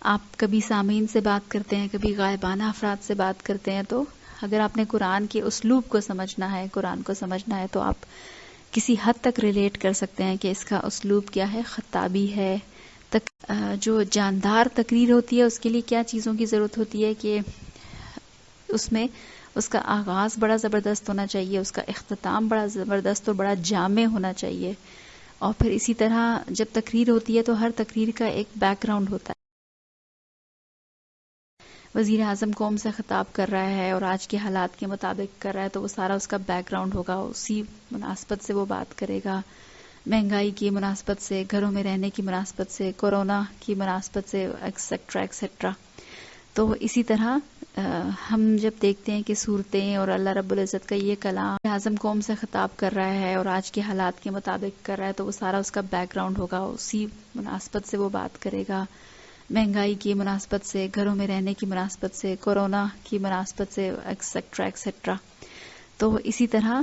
A: آپ کبھی سامعین سے بات کرتے ہیں، کبھی غائبانہ افراد سے بات کرتے ہیں، تو اگر آپ نے قرآن کے اسلوب کو سمجھنا ہے، قرآن کو سمجھنا ہے، تو آپ کسی حد تک ریلیٹ کر سکتے ہیں کہ اس کا اسلوب کیا ہے، خطابی ہے، جو جاندار تقریر ہوتی ہے اس کے لیے کیا چیزوں کی ضرورت ہوتی ہے کہ اس میں اس کا آغاز بڑا زبردست ہونا چاہیے، اس کا اختتام بڑا زبردست اور بڑا جامع ہونا چاہیے، اور پھر اسی طرح جب تقریر ہوتی ہے تو ہر تقریر کا ایک بیک گراؤنڈ ہوتا ہے. وزیر اعظم قوم سے خطاب کر رہا ہے اور آج کے حالات کے مطابق کر رہا ہے تو وہ سارا اس کا بیک گراؤنڈ ہوگا، اسی مناسبت سے وہ بات کرے گا. مہنگائی کی مناسبت سے، گھروں میں رہنے کی مناسبت سے، کورونا کی مناسبت سے، ایکسیٹرا ایکسیٹرا. تو اسی طرح ہم جب دیکھتے ہیں کہ صورتیں اور اللہ رب العزت کا یہ کلام اعظم قوم سے خطاب کر رہا ہے اور آج کے حالات کے مطابق کر رہا ہے تو وہ سارا اس کا بیک گراؤنڈ ہوگا، اسی مناسبت سے وہ بات کرے گا. مہنگائی کی مناسبت سے، گھروں میں رہنے کی مناسبت سے، کورونا کی مناسبت سے، ایکسیٹرا ایکسیٹرا. تو اسی طرح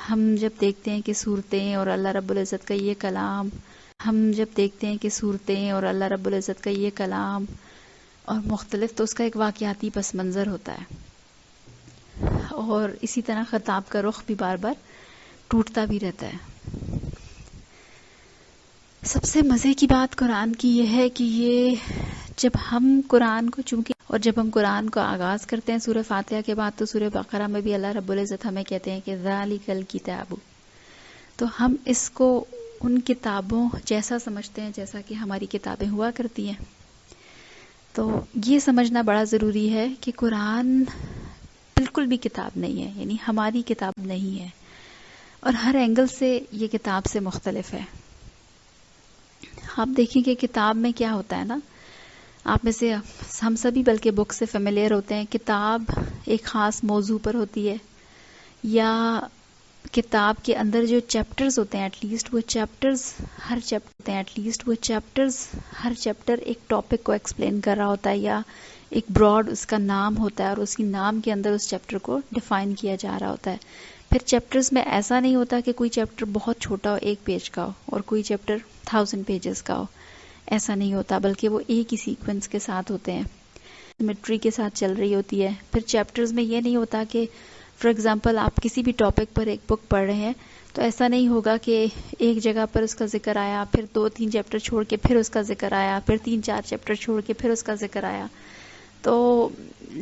A: ہم جب دیکھتے ہیں کہ صورتیں اور اللہ رب العزت کا یہ کلام اور اللہ رب العزت کا یہ کلام اور مختلف، تو اس کا ایک واقعاتی پس منظر ہوتا ہے، اور اسی طرح خطاب کا رخ بھی بار بار ٹوٹتا بھی رہتا ہے. سب سے مزے کی بات قرآن کی یہ ہے کہ یہ جب ہم قرآن کو آغاز کرتے ہیں سورہ فاتحہ کے بعد، تو سورہ بقرہ میں بھی اللہ رب العزت ہمیں کہتے ہیں کہ ذالک الکتاب، تو ہم اس کو ان کتابوں جیسا سمجھتے ہیں جیسا کہ ہماری کتابیں ہوا کرتی ہیں. تو یہ سمجھنا بڑا ضروری ہے کہ قرآن بالکل بھی کتاب نہیں ہے، یعنی ہماری کتاب نہیں ہے، اور ہر اینگل سے یہ کتاب سے مختلف ہے. آپ دیکھیں کہ کتاب میں کیا ہوتا ہے نا، آپ میں سے ہم سبھی بلکہ بک سے فیملیئر ہوتے ہیں. کتاب ایک خاص موضوع پر ہوتی ہے، یا کتاب کے اندر جو چیپٹرز ہوتے ہیں ایٹ لیسٹ وہ چیپٹرز ہر چیپٹر ایک ٹاپک کو ایکسپلین کر رہا ہوتا ہے، یا ایک براڈ اس کا نام ہوتا ہے اور اسی نام کے اندر اس چیپٹر کو ڈیفائن کیا جا رہا ہوتا ہے. پھر چیپٹرز میں ایسا نہیں ہوتا کہ کوئی چیپٹر بہت چھوٹا ہو، 1 پیج کا ہو، اور کوئی چیپٹر 1000 پیجز کا ہو. ایسا نہیں ہوتا، بلکہ وہ ایک ہی سیکوینس کے ساتھ ہوتے ہیں، سیمیٹری کے ساتھ چل رہی ہوتی ہے. پھر چیپٹرز میں یہ نہیں ہوتا کہ فار ایگزامپل آپ کسی بھی ٹاپک پر ایک بک پڑھ رہے ہیں تو ایسا نہیں ہوگا کہ ایک جگہ پر اس کا ذکر آیا، پھر 2-3 چیپٹر چھوڑ کے پھر اس کا ذکر آیا، پھر 3-4 چیپٹر چھوڑ کے پھر اس کا ذکر آیا. تو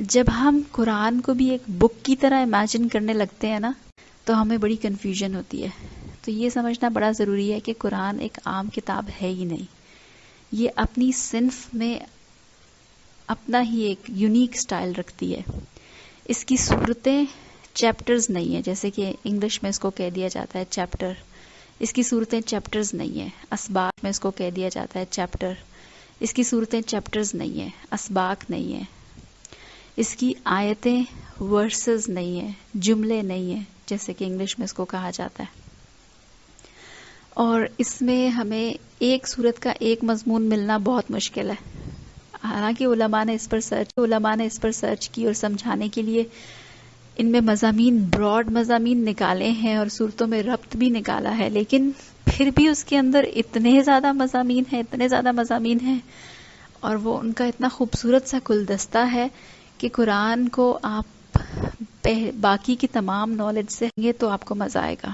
A: جب ہم قرآن کو بھی ایک بک کی طرح امیجن کرنے لگتے ہیں نا، تو ہمیں بڑی کنفیوژن ہوتی ہے. تو یہ سمجھنا بڑا ضروری ہے کہ قرآن ایک عام کتاب ہے ہی نہیں، یہ اپنی صنف میں اپنا ہی ایک یونیک سٹائل رکھتی ہے. اس کی صورتیں چیپٹرز نہیں ہیں، جیسے کہ انگلش میں اس کو کہہ دیا جاتا ہے چیپٹر، اس کی صورتیں چیپٹرز نہیں ہیں. اسباق میں اس کو کہہ دیا جاتا ہے چیپٹر، اس کی صورتیں چیپٹرز نہیں ہیں، اسباق نہیں ہیں. اس کی آیتیں ورسز نہیں ہیں، جملے نہیں ہیں، جیسے کہ انگلش میں اس کو کہا جاتا ہے. اور اس میں ہمیں ایک صورت کا ایک مضمون ملنا بہت مشکل ہے. حالانکہ علماء نے اس پر سرچ کی اور سمجھانے کے لیے ان میں مضامین، براڈ مضامین نکالے ہیں اور صورتوں میں ربط بھی نکالا ہے، لیکن پھر بھی اس کے اندر اتنے زیادہ مضامین ہیں اور وہ ان کا اتنا خوبصورت سا گلدستہ ہے کہ قرآن کو آپ باقی کی تمام نالج سے گے تو آپ کو مزہ آئے گا.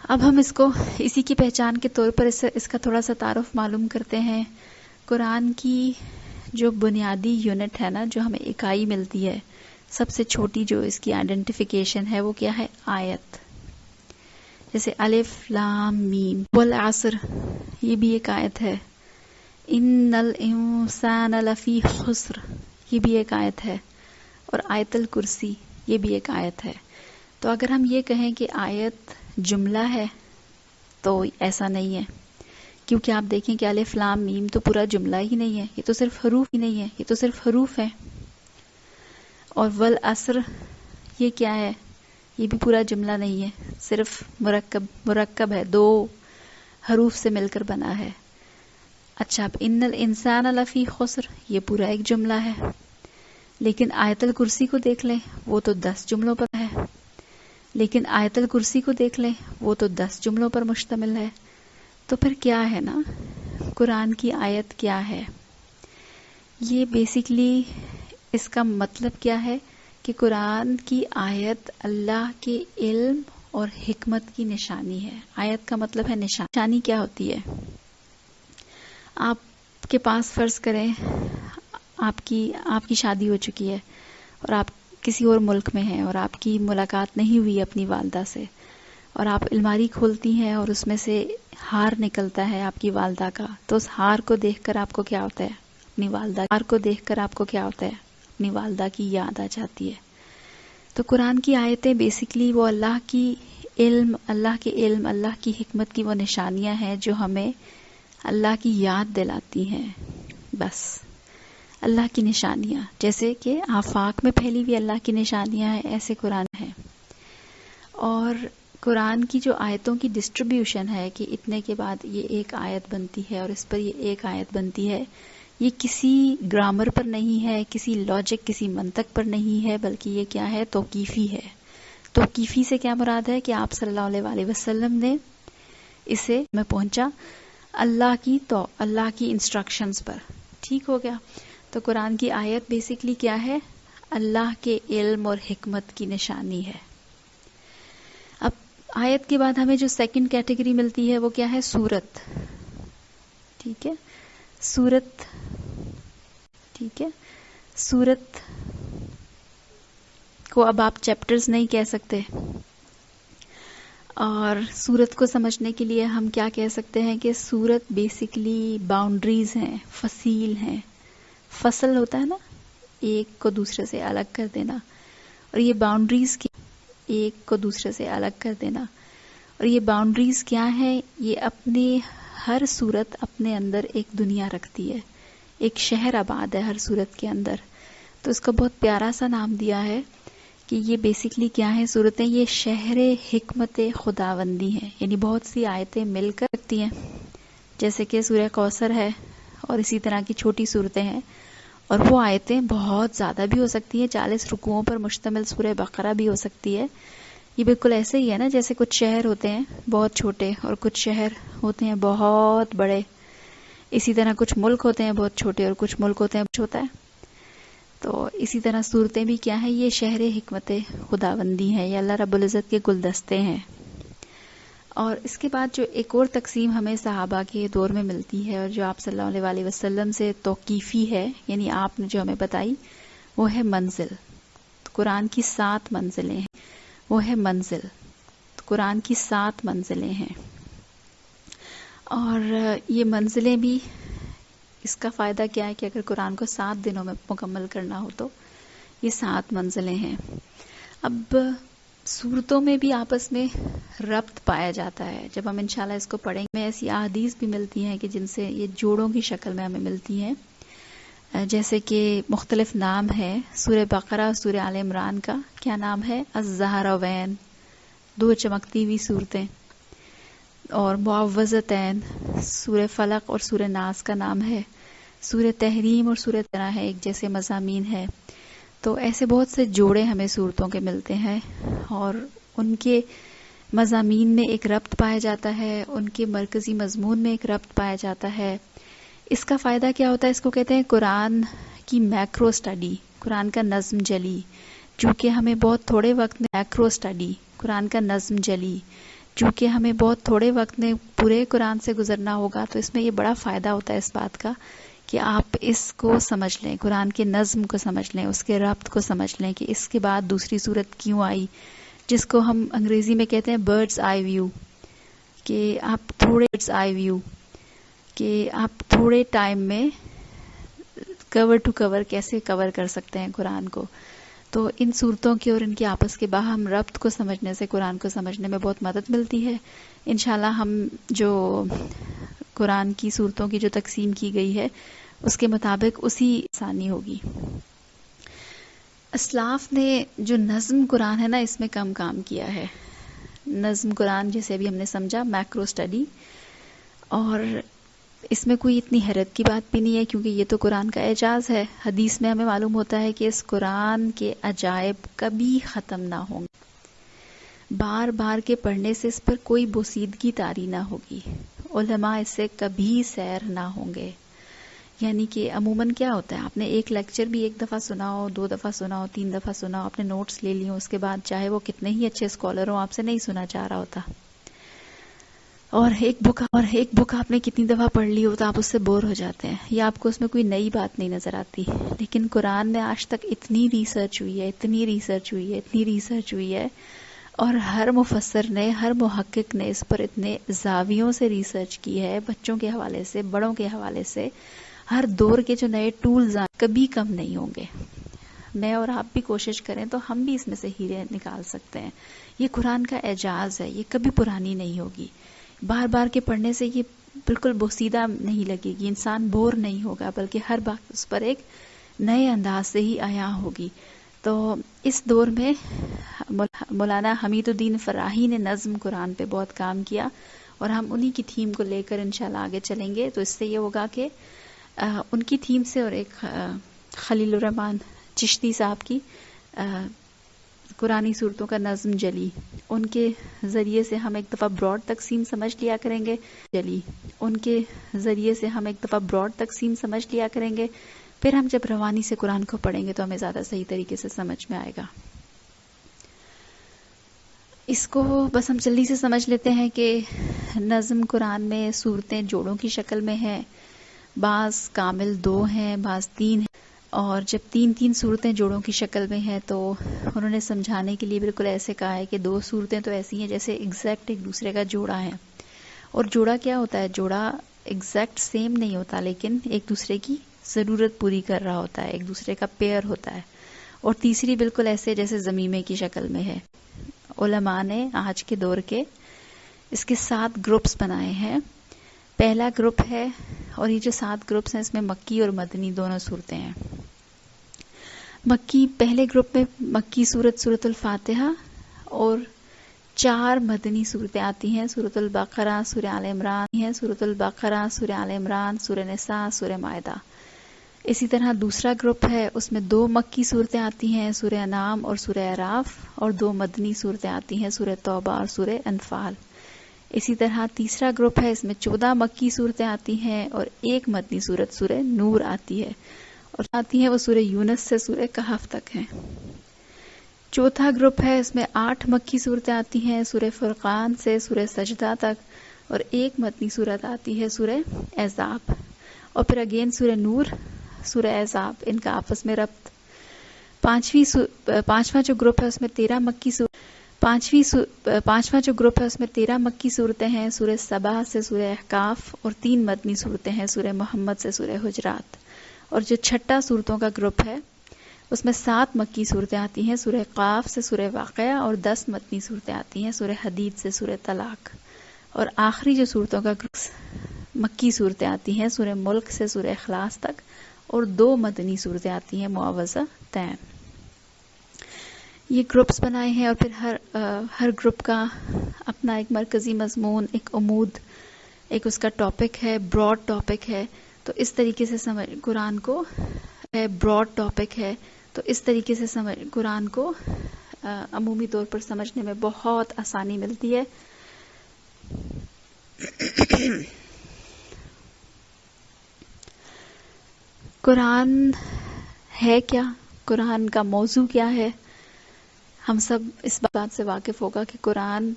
A: اب ہم اس کو اسی کی پہچان کے طور پر اس کا تھوڑا سا تعارف معلوم کرتے ہیں. قرآن کی جو بنیادی یونٹ ہے نا، جو ہمیں اکائی ملتی ہے، سب سے چھوٹی جو اس کی آئیڈینٹیفیکیشن ہے وہ کیا ہے؟ آیت. جیسے الف لام میم، والعصر، یہ بھی ایک آیت ہے. ان الانسان لفی خسر، یہ بھی ایک آیت ہے. اور آیت الکرسی، یہ بھی ایک آیت ہے. تو اگر ہم یہ کہیں کہ آیت جملہ ہے تو ایسا نہیں ہے، کیونکہ آپ دیکھیں کہ الف لام میم تو پورا جملہ ہی نہیں ہے، یہ تو صرف حروف ہیں. اور والعصر، یہ کیا ہے؟ یہ بھی پورا جملہ نہیں ہے، صرف مرکب ہے، 2 حروف سے مل کر بنا ہے. اچھا، اب ان الانسان لفی خسر، یہ پورا ایک جملہ ہے. لیکن آیت الکرسی کو دیکھ لیں، وہ تو 10 جملوں پر ہے. مشتمل ہے. تو پھر کیا ہے نا، قرآن کی آیت کیا ہے؟ یہ بیسیکلی اس کا مطلب کیا ہے کہ قرآن کی آیت اللہ کے علم اور حکمت کی نشانی ہے. آیت کا مطلب ہے نشانی. کیا ہوتی ہے؟ آپ کے پاس فرض کریں آپ کی شادی ہو چکی ہے اور آپ کسی اور ملک میں ہیں اور آپ کی ملاقات نہیں ہوئی اپنی والدہ سے، اور آپ الماری کھولتی ہیں اور اس میں سے ہار نکلتا ہے آپ کی والدہ کا، تو اس ہار کو دیکھ کر آپ کو کیا ہوتا ہے؟ اپنی والدہ کی یاد آ جاتی ہے. تو قرآن کی آیتیں بیسیکلی وہ اللہ کے علم، اللہ کی حکمت کی وہ نشانیاں ہیں جو ہمیں اللہ کی یاد دلاتی ہیں. بس اللہ کی نشانیاں، جیسے کہ آفاق میں پھیلی ہوئی اللہ کی نشانیاں ہیں، ایسے قرآن ہے. اور قرآن کی جو آیتوں کی ڈسٹریبیوشن ہے کہ اتنے کے بعد یہ ایک آیت بنتی ہے اور اس پر یہ ایک آیت بنتی ہے، یہ کسی گرامر پر نہیں ہے، کسی لاجک، کسی منطق پر نہیں ہے، بلکہ یہ کیا ہے؟ توقیفی ہے. توقیفی سے کیا مراد ہے کہ آپ صلی اللہ علیہ وسلم نے اسے میں پہنچا اللہ کی انسٹرکشنز پر. ٹھیک ہو گیا؟ تو قرآن کی آیت بیسیکلی کیا ہے؟ اللہ کے علم اور حکمت کی نشانی ہے. اب آیت کے بعد ہمیں جو سیکنڈ کیٹیگری ملتی ہے وہ کیا ہے؟ سورت. ٹھیک ہے، سورت. ٹھیک ہے، سورت کو اب آپ چیپٹرز نہیں کہہ سکتے، اور سورت کو سمجھنے کے لیے ہم کیا کہہ سکتے ہیں کہ سورت بیسیکلی باؤنڈریز ہیں، فصیل ہیں. فصل ہوتا ہے نا، ایک کو دوسرے سے الگ کر دینا، اور یہ باؤنڈریز کی ایک کو دوسرے سے الگ کر دینا. اور یہ باؤنڈریز کیا ہے؟ یہ اپنے ہر صورت اپنے اندر ایک دنیا رکھتی ہے، ایک شہر آباد ہے ہر صورت کے اندر. تو اس کو بہت پیارا سا نام دیا ہے کہ یہ بیسیکلی کیا ہے؟ صورتیں یہ شہر حکمت خداوندی ہیں، یعنی بہت سی آیتیں مل کر رکھتی ہیں، جیسے کہ سورہ کوثر ہے، اور اسی طرح کی چھوٹی صورتیں ہیں. اور وہ آیتیں بہت زیادہ بھی ہو سکتی ہیں، 40 رکوعوں پر مشتمل سورہ بقرہ بھی ہو سکتی ہے. یہ بالکل ایسے ہی ہے نا جیسے کچھ شہر ہوتے ہیں بہت چھوٹے اور کچھ شہر ہوتے ہیں بہت بڑے. اسی طرح کچھ ملک ہوتے ہیں بہت چھوٹے اور کچھ ملک ہوتے ہیں چھوٹا ہے. تو اسی طرح صورتیں بھی کیا ہیں؟ یہ شہر حکمت خداوندی ہیں، یہ اللہ رب العزت کے گلدستے ہیں. اور اس کے بعد جو ایک اور تقسیم ہمیں صحابہ کے دور میں ملتی ہے اور جو آپ صلی اللہ علیہ وسلم سے توقیفی ہے، یعنی آپ نے جو ہمیں بتائی، وہ ہے منزل. قرآن کی 7 منزلیں ہیں، وہ ہے منزل. قرآن کی 7 منزلیں ہیں، اور یہ منزلیں بھی اس کا فائدہ کیا ہے کہ اگر قرآن کو 7 دنوں میں مکمل کرنا ہو تو یہ 7 منزلیں ہیں. اب صورتوں میں بھی آپس میں ربط پایا جاتا ہے. جب ہم انشاءاللہ اس کو پڑھیں گے، ایسی احادیث بھی ملتی ہیں کہ جن سے یہ جوڑوں کی شکل میں ہمیں ملتی ہیں. جیسے کہ مختلف نام ہے سورہ بقرہ اور سورہ آل عمران کا. کیا نام ہے؟ الزہراوین، 2 چمکتی ہوئی صورتیں. اور معوذتین سورہ فلق اور سورہ ناس کا نام ہے. سورہ تحریم اور سورہ طرح ہے، ایک جیسے مضامین ہے. تو ایسے بہت سے جوڑے ہمیں صورتوں کے ملتے ہیں، اور ان کے مضامین میں ایک ربط پایا جاتا ہے، ان کے مرکزی مضمون میں ایک ربط پایا جاتا ہے. اس کا فائدہ کیا ہوتا ہے؟ اس کو کہتے ہیں قرآن کی میکرو سٹڈی، قرآن کا نظم جلی. چونکہ ہمیں بہت تھوڑے وقت میں میکرو سٹڈی، قرآن کا نظم جلی، چونکہ ہمیں بہت تھوڑے وقت میں پورے قرآن سے گزرنا ہوگا، تو اس میں یہ بڑا فائدہ ہوتا ہے اس بات کا کہ آپ اس کو سمجھ لیں، قرآن کے نظم کو سمجھ لیں، اس کے ربط کو سمجھ لیں کہ اس کے بعد دوسری صورت کیوں آئی، جس کو ہم انگریزی میں کہتے ہیں برڈز آئی ویو، کہ آپ تھوڑے ٹائم میں کور ٹو کور کیسے کور کر سکتے ہیں قرآن کو. تو ان صورتوں کے اور ان کے آپس کے باہم ربط کو سمجھنے سے قرآن کو سمجھنے میں بہت مدد ملتی ہے. انشاءاللہ ہم جو قرآن کی صورتوں کی جو تقسیم کی گئی ہے اس کے مطابق اسی آسانی ہوگی. اسلاف نے جو نظم قرآن ہے نا اس میں کم کام کیا ہے. نظم قرآن جیسے ابھی ہم نے سمجھا میکرو سٹڈی، اور اس میں کوئی اتنی حیرت کی بات بھی نہیں ہے کیونکہ یہ تو قرآن کا اعجاز ہے. حدیث میں ہمیں معلوم ہوتا ہے کہ اس قرآن کے عجائب کبھی ختم نہ ہوں گے، بار بار کے پڑھنے سے اس پر کوئی بوسیدگی طاری نہ ہوگی، علماء اس سے کبھی سیر نہ ہوں گے. یعنی کہ عموماً کیا ہوتا ہے، آپ نے ایک لیکچر بھی ایک دفعہ سنا ہو، 2 دفعہ سنا ہو، 3 دفعہ سنا ہو، آپ نے نوٹس لے لی ہوں، اس کے بعد چاہے وہ کتنے ہی اچھے اسکالر ہوں، آپ سے نہیں سنا چاہ رہا ہوتا. اور ایک بک آپ نے کتنی دفعہ پڑھ لی ہو تو آپ اس سے بور ہو جاتے ہیں، یا آپ کو اس میں کوئی نئی بات نہیں نظر آتی. لیکن قرآن میں آج تک اتنی ریسرچ ہوئی ہے، اور ہر مفسر نے، ہر محقق نے اس پر اتنے زاویوں سے ریسرچ کی ہے، بچوں کے حوالے سے، بڑوں کے حوالے سے. ہر دور کے جو نئے ٹولز کبھی کم نہیں ہوں گے. میں اور آپ بھی کوشش کریں تو ہم بھی اس میں سے ہیرے نکال سکتے ہیں. یہ قرآن کا اعجاز ہے، یہ کبھی پرانی نہیں ہوگی. بار بار کے پڑھنے سے یہ بالکل بوسیدہ نہیں لگے گی، انسان بور نہیں ہوگا، بلکہ ہر بات اس پر ایک نئے انداز سے ہی عیاں ہوگی. تو اس دور میں مولانا حمید الدین فراہی نے نظم قرآن پہ بہت کام کیا، اور ہم انہی کی تھیم کو لے کر انشاءاللہ آگے چلیں گے. تو اس سے یہ ہوگا کہ ان کی تھیم سے، اور ایک خلیل الرحمن چشتی صاحب کی قرآنی صورتوں کا نظم جلی، ان کے ذریعے سے ہم ایک دفعہ براڈ تقسیم سمجھ لیا کریں گے. پھر ہم جب روانی سے قرآن کو پڑھیں گے تو ہمیں زیادہ صحیح طریقے سے سمجھ میں آئے گا. اس کو بس ہم جلدی سے سمجھ لیتے ہیں کہ نظم قرآن میں صورتیں جوڑوں کی شکل میں ہیں، بعض کامل 2 ہیں، بعض 3 ہیں. اور جب 3 صورتیں جوڑوں کی شکل میں ہیں تو انہوں نے سمجھانے کے لیے بالکل ایسے کہا ہے کہ 2 صورتیں تو ایسی ہیں جیسے ایگزیکٹ ایک دوسرے کا جوڑا ہے. اور جوڑا کیا ہوتا ہے؟ جوڑا ایگزیکٹ سیم نہیں ہوتا، لیکن ایک دوسرے کی ضرورت پوری کر رہا ہوتا ہے، ایک دوسرے کا پیئر ہوتا ہے. اور تیسری بالکل ایسے جیسے زمیمے کی شکل میں ہے. علماء نے آج کے دور کے اس کے 7 گروپس بنائے ہیں. پہلا گروپ ہے، اور یہ جو 7 گروپس ہیں اس میں مکی اور مدنی دونوں صورتیں ہیں. پہلے گروپ میں مکی سورت الفاتحہ، اور 4 مدنی صورتیں آتی ہیں، سورۃ البقرہ، سورہ آل عمران، سورہ نساء، سورہ مائدہ. اسی طرح دوسرا گروپ ہے، اس میں 2 مکی صورتیں آتی ہیں، سورہ انعام اور سورہ اعراف، اور 2 مدنی صورتیں آتی ہیں، سورہ توبہ اور سورہ انفال. اسی طرح تیسرا گروپ ہے، اس میں 14 مکی صورتیں آتی ہیں اور 1 مدنی صورت سورہ نور آتی ہے، اور آتی ہیں وہ سورہ یونس سے سورہ کہف تک ہیں. چوتھا گروپ ہے، اس میں 8 مکی صورتیں آتی ہیں، سورہ فرقان سے سورہ سجدہ تک، اور 1 مدنی صورت آتی ہے سورہ احزاب. اور پھر اگین سورہ نور، سورہ احزاب، ان کا آپس میں ربط. پانچواں جو گروپ ہے اس میں 13 مکی صورتیں ہیں، سورہ سبا سے سورہ احقاف، اور 3 مدنی صورتیں ہیں، سورہ محمد سے سورہ حجرات. اور جو چھٹا صورتوں کا گروپ ہے اس میں 7 مکی صورتیں آتی ہیں، سورہ قاف سے سورہ واقعہ، اور 10 مدنی صورتیں آتی ہیں، سورہ حدید سے سورہ طلاق. اور آخری جو صورتوں کا گروپ مکی صورتیں آتی ہیں، سورہ ملک سے سورہ اخلاص تک، اور 2 مدنی صورتیں آتی ہیں، معوذتین. یہ گروپس بنائے ہیں، اور پھر ہر گروپ کا اپنا ایک مرکزی مضمون، ایک عمود، ایک اس کا ٹاپک ہے، براڈ ٹاپک ہے. تو اس طریقے سے قرآن کو قرآن کو عمومی طور پر سمجھنے میں بہت آسانی ملتی ہے. قرآن ہے کیا؟ قرآن کا موضوع کیا ہے؟ ہم سب اس بات سے واقف ہوگا کہ قرآن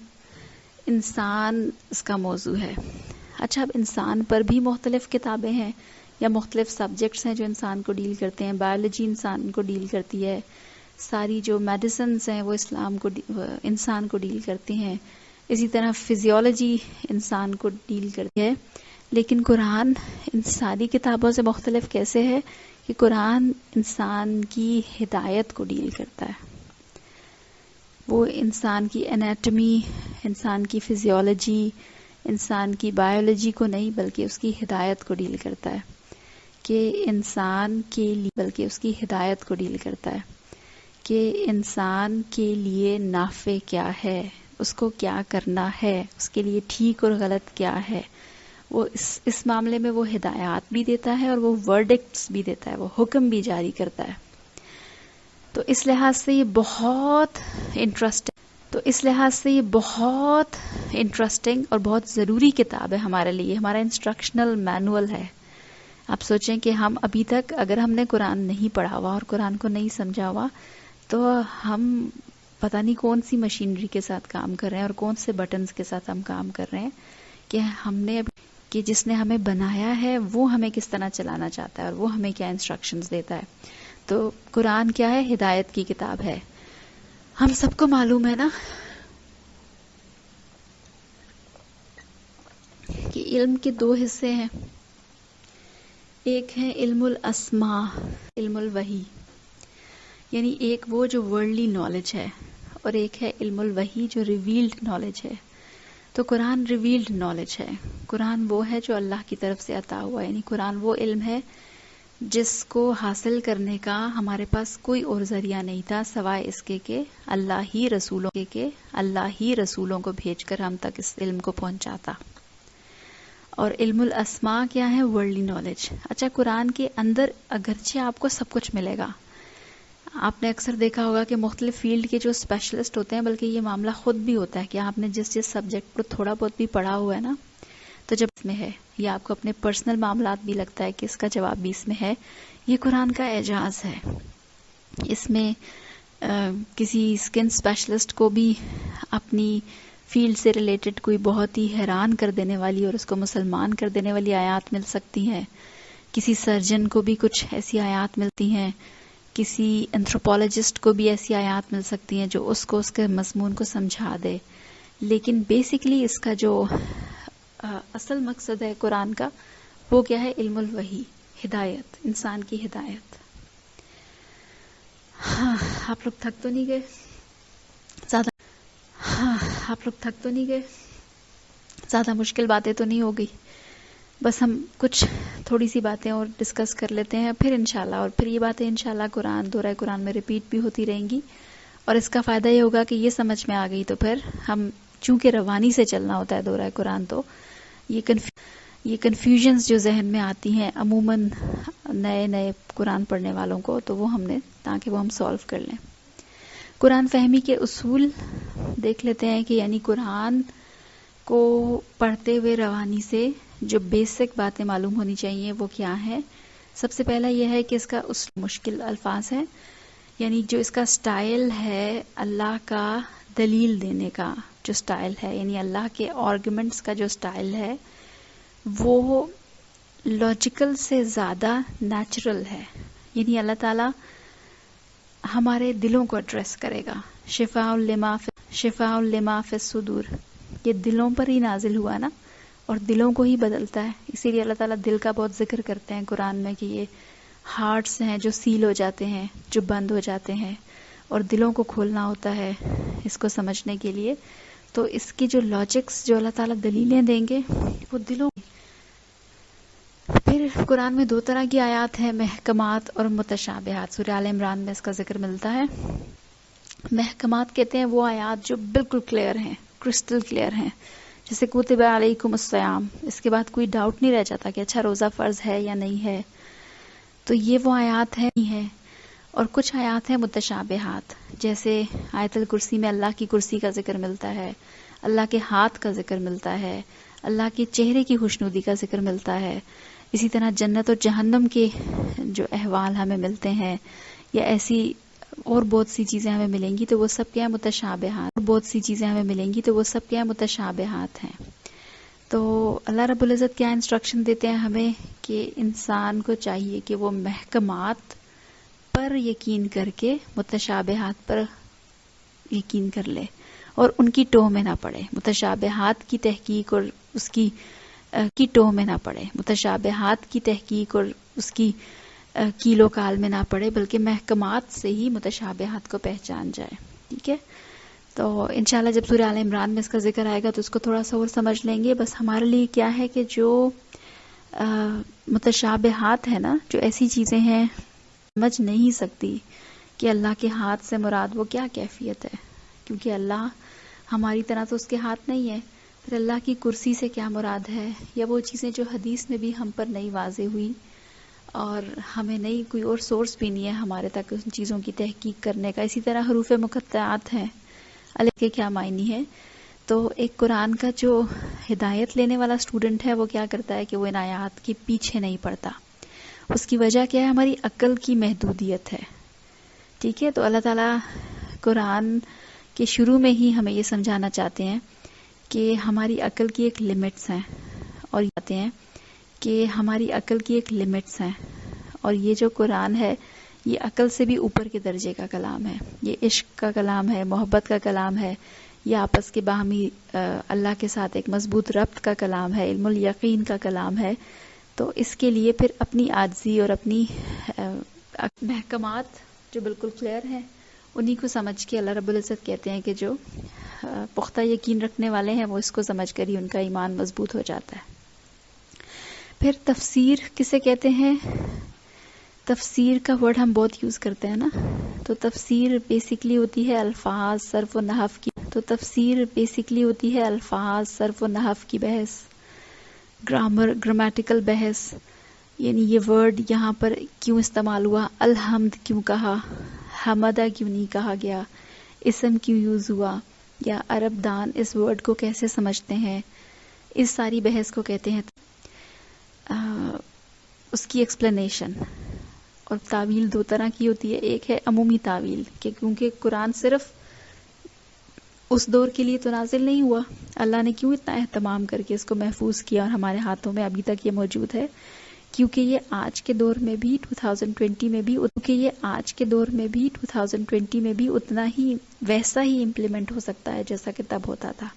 A: انسان اس کا موضوع ہے. اچھا، اب انسان پر بھی مختلف کتابیں ہیں یا مختلف سبجیکٹس ہیں جو انسان کو ڈیل کرتے ہیں. بایولوجی انسان کو ڈیل کرتی ہے، ساری جو میڈیسنز ہیں وہ انسان کو ڈیل کرتی ہیں. اسی طرح فزیولوجی انسان کو ڈیل کرتی ہے. لیکن قرآن ان ساری کتابوں سے مختلف کیسے ہے کہ قرآن انسان کی ہدایت کو ڈیل کرتا ہے. وہ انسان کی انیٹمی، انسان کی فزیولوجی، انسان کی بایولوجی کو نہیں، بلکہ اس کی ہدایت کو ڈیل کرتا ہے. کہ انسان کے لیے نافع کیا ہے، اس کو کیا کرنا ہے، اس کے لیے ٹھیک اور غلط کیا ہے. وہ اس معاملے میں وہ ہدایات بھی دیتا ہے اور وہ ورڈکٹس بھی دیتا ہے، وہ حکم بھی جاری کرتا ہے. تو اس لحاظ سے یہ بہت انٹرسٹنگ اور بہت ضروری کتاب ہے ہمارے لیے. ہمارا انسٹرکشنل مینول ہے. آپ سوچیں کہ ہم ابھی تک اگر ہم نے قرآن نہیں پڑھا ہوا اور قرآن کو نہیں سمجھا ہوا تو ہم پتہ نہیں کون سی مشینری کے ساتھ کام کر رہے ہیں اور کون سے بٹنز کے ساتھ ہم کام کر رہے ہیں کہ ہم نے کہ جس نے ہمیں بنایا ہے وہ ہمیں کس طرح چلانا چاہتا ہے اور وہ ہمیں کیا انسٹرکشنز دیتا ہے. تو قرآن کیا ہے؟ ہدایت کی کتاب ہے. ہم سب کو معلوم ہے نا کہ علم کے دو حصے ہیں. ایک ہے علم الاسماء، علم الوحی، یعنی ایک وہ جو ورلڈلی نالج ہے، اور ایک ہے علم الوحی جو ریویلڈ نالج ہے. تو قرآن ریویلڈ نالج ہے. قرآن وہ ہے جو اللہ کی طرف سے عطا ہوا ہے، یعنی قرآن وہ علم ہے جس کو حاصل کرنے کا ہمارے پاس کوئی اور ذریعہ نہیں تھا سوائے اس کے کہ اللہ ہی رسولوں کو بھیج کر ہم تک اس علم کو پہنچاتا. اور علم الاسماء کیا ہے؟ Worldly knowledge. اچھا، قرآن کے اندر اگرچہ آپ کو سب کچھ ملے گا، آپ نے اکثر دیکھا ہوگا کہ مختلف فیلڈ کے جو اسپیشلسٹ ہوتے ہیں، بلکہ یہ معاملہ خود بھی ہوتا ہے کہ آپ نے جس سبجیکٹ کو تھوڑا بہت بھی پڑھا ہوا ہے نا، تو جب اس میں ہے یا آپ کو اپنے پرسنل معاملات بھی لگتا ہے کہ اس کا جواب بھی اس میں ہے. یہ قرآن کا اعجاز ہے. اس میں کسی اسکن اسپیشلسٹ کو بھی اپنی فیلڈ سے ریلیٹڈ کوئی بہت ہی حیران کر دینے والی اور اس کو مسلمان کر دینے والی آیات مل سکتی ہیں. کسی سرجن کو بھی کچھ ایسی آیات ملتی ہیں. کسی انتھروپولوجسٹ کو بھی ایسی آیات مل سکتی ہیں جو اس کو اس کے مضمون کو سمجھا دے. لیکن بیسیکلی اس کا جو اصل مقصد ہے قرآن کا، وہ کیا ہے؟ علم الوحی، ہدایت، انسان کی ہدایت. ہاں، آپ لوگ تھک تو نہیں گئے زیادہ؟ ہاں، آپ لوگ تھک تو نہیں گئے زیادہ؟ مشکل باتیں تو نہیں ہو گئی؟ بس ہم کچھ تھوڑی سی باتیں اور ڈسکس کر لیتے ہیں پھر انشاءاللہ، اور پھر یہ باتیں انشاءاللہ دورہ قرآن میں ریپیٹ بھی ہوتی رہیں گی. اور اس کا فائدہ یہ ہوگا کہ یہ سمجھ میں آ گئی تو پھر ہم چونکہ روانی سے چلنا ہوتا ہے دورہ قرآن، تو یہ کنفیوژنز جو ذہن میں آتی ہیں عموماً نئے قرآن پڑھنے والوں کو، تو وہ ہم نے تاکہ وہ ہم سولو کر لیں. قرآن فہمی کے اصول دیکھ لیتے ہیں کہ یعنی قرآن کو پڑھتے ہوئے روانی سے جو بیسک باتیں معلوم ہونی چاہیے وہ کیا ہے. سب سے پہلا یہ ہے کہ اس کا مشکل الفاظ ہے، یعنی جو اس کا سٹائل ہے اللہ کا دلیل دینے کا جو سٹائل ہے، یعنی اللہ کے آرگومنٹس کا جو سٹائل ہے وہ لاجیکل سے زیادہ نیچرل ہے. یعنی اللہ تعالیٰ ہمارے دلوں کو ایڈریس کرے گا. شفاء لما فی الصدور، یہ دلوں پر ہی نازل ہوا نا، اور دلوں کو ہی بدلتا ہے. اسی لیے اللہ تعالیٰ دل کا بہت ذکر کرتے ہیں قرآن میں کہ یہ ہارٹس ہیں جو سیل ہو جاتے ہیں، جو بند ہو جاتے ہیں، اور دلوں کو کھولنا ہوتا ہے اس کو سمجھنے کے لیے. تو اس کی جو لاجکس جو اللہ تعالیٰ دلیلیں دیں گے وہ دلوں. پھر قرآن میں دو طرح کی آیات ہیں، محکمات اور متشابہات. سورہ آل عمران میں اس کا ذکر ملتا ہے. محکمات کہتے ہیں وہ آیات جو بالکل کلیئر ہیں، کرسٹل کلیئر ہیں، جیسے کتب علیکم الصیام، اس کے بعد کوئی ڈاؤٹ نہیں رہ جاتا کہ اچھا روزہ فرض ہے یا نہیں ہے. تو یہ وہ آیات ہیں. اور کچھ آیات ہیں متشابہات، جیسے آیت الکرسی میں اللہ کی کرسی کا ذکر ملتا ہے، اللہ کے ہاتھ کا ذکر ملتا ہے، اللہ کے چہرے کی خوشنودی کا ذکر ملتا ہے. اسی طرح جنت اور جہنم کے جو احوال ہمیں ملتے ہیں، یا ایسی اور بہت سی چیزیں ہمیں ملیں گی تو وہ سب کیا ہیں؟ متشابہات ہیں. تو اللہ رب العزت کیا انسٹرکشن دیتے ہیں ہمیں کہ انسان کو چاہیے کہ وہ محکمات پر یقین کر کے متشابہات پر یقین کر لے اور ان کی ٹوہ میں نہ پڑے. متشابہات کی تحقیق اور اس کی ٹوہ میں نہ پڑے، متشابہات کی تحقیق اور اس کی کیلو کال میں نہ پڑے، بلکہ محکمات سے ہی متشابہات کو پہچان جائے. ٹھیک ہے، تو انشاءاللہ جب سورہ آل عمران میں اس کا ذکر آئے گا تو اس کو تھوڑا سا اور سمجھ لیں گے. بس ہمارے لیے کیا ہے کہ جو متشابہات ہیں نا، جو ایسی چیزیں ہیں سمجھ نہیں سکتی کہ اللہ کے ہاتھ سے مراد وہ کیا کیفیت ہے، کیونکہ اللہ ہماری طرح تو اس کے ہاتھ نہیں ہے. پھر اللہ کی کرسی سے کیا مراد ہے، یا وہ چیزیں جو حدیث میں بھی ہم پر نہیں واضح ہوئی اور ہمیں نہیں کوئی اور سورس بھی نہیں ہے ہمارے تک ان چیزوں کی تحقیق کرنے کا. اسی طرح حروف مقطعات ہیں، الف کے کیا معنی ہے. تو ایک قرآن کا جو ہدایت لینے والا اسٹوڈنٹ ہے وہ کیا کرتا ہے کہ وہ ان آیات کے پیچھے نہیں پڑتا، اس کی وجہ کیا ہے؟ ہماری عقل کی محدودیت ہے. ٹھیک ہے، تو اللہ تعالیٰ قرآن کے شروع میں ہی ہمیں یہ سمجھانا چاہتے ہیں کہ ہماری عقل کی ایک لمٹس ہیں، اور چاہتے ہیں کہ ہماری عقل کی ایک لمٹس ہیں، اور یہ جو قرآن ہے یہ عقل سے بھی اوپر کے درجے کا کلام ہے. یہ عشق کا کلام ہے، محبت کا کلام ہے، یہ آپس کے باہمی اللہ کے ساتھ ایک مضبوط ربط کا کلام ہے، علم الیقین کا کلام ہے. تو اس کے لیے پھر اپنی عاجزی اور اپنی محکمات جو بالکل کلیئر ہیں انہی کو سمجھ کے اللہ رب العزت کہتے ہیں کہ جو پختہ یقین رکھنے والے ہیں وہ اس کو سمجھ کر ہی ان کا ایمان مضبوط ہو جاتا ہے. پھر تفسیر کسے کہتے ہیں؟ تفسیر کا ورڈ ہم بہت یوز کرتے ہیں نا. تو تفسیر بیسیکلی ہوتی ہے الفاظ، صرف و نحو کی. تو تفسیر بیسیکلی ہوتی ہے الفاظ، صرف و نحو کی بحث، گرامیٹیکل بحث. یعنی یہ ورڈ یہاں پر کیوں استعمال ہوا، الحمد کیوں کہا، حمدہ کیوں نہیں کہا گیا، اسم کیوں یوز ہوا، یا عرب دان اس ورڈ کو کیسے سمجھتے ہیں، اس ساری بحث کو کہتے ہیں اس کی ایکسپلینیشن. اور تعویل دو طرح کی ہوتی ہے. ایک ہے عمومی تعویل کہ کیونکہ قرآن صرف اس دور کے لیے تو نازل نہیں ہوا، اللہ نے کیوں اتنا اہتمام کر کے اس کو محفوظ کیا اور ہمارے ہاتھوں میں ابھی تک یہ موجود ہے، کیونکہ یہ آج کے دور میں بھی 2020 میں بھی اتنا ہی ویسا ہی امپلیمنٹ ہو سکتا ہے جیسا کہ تب ہوتا تھا.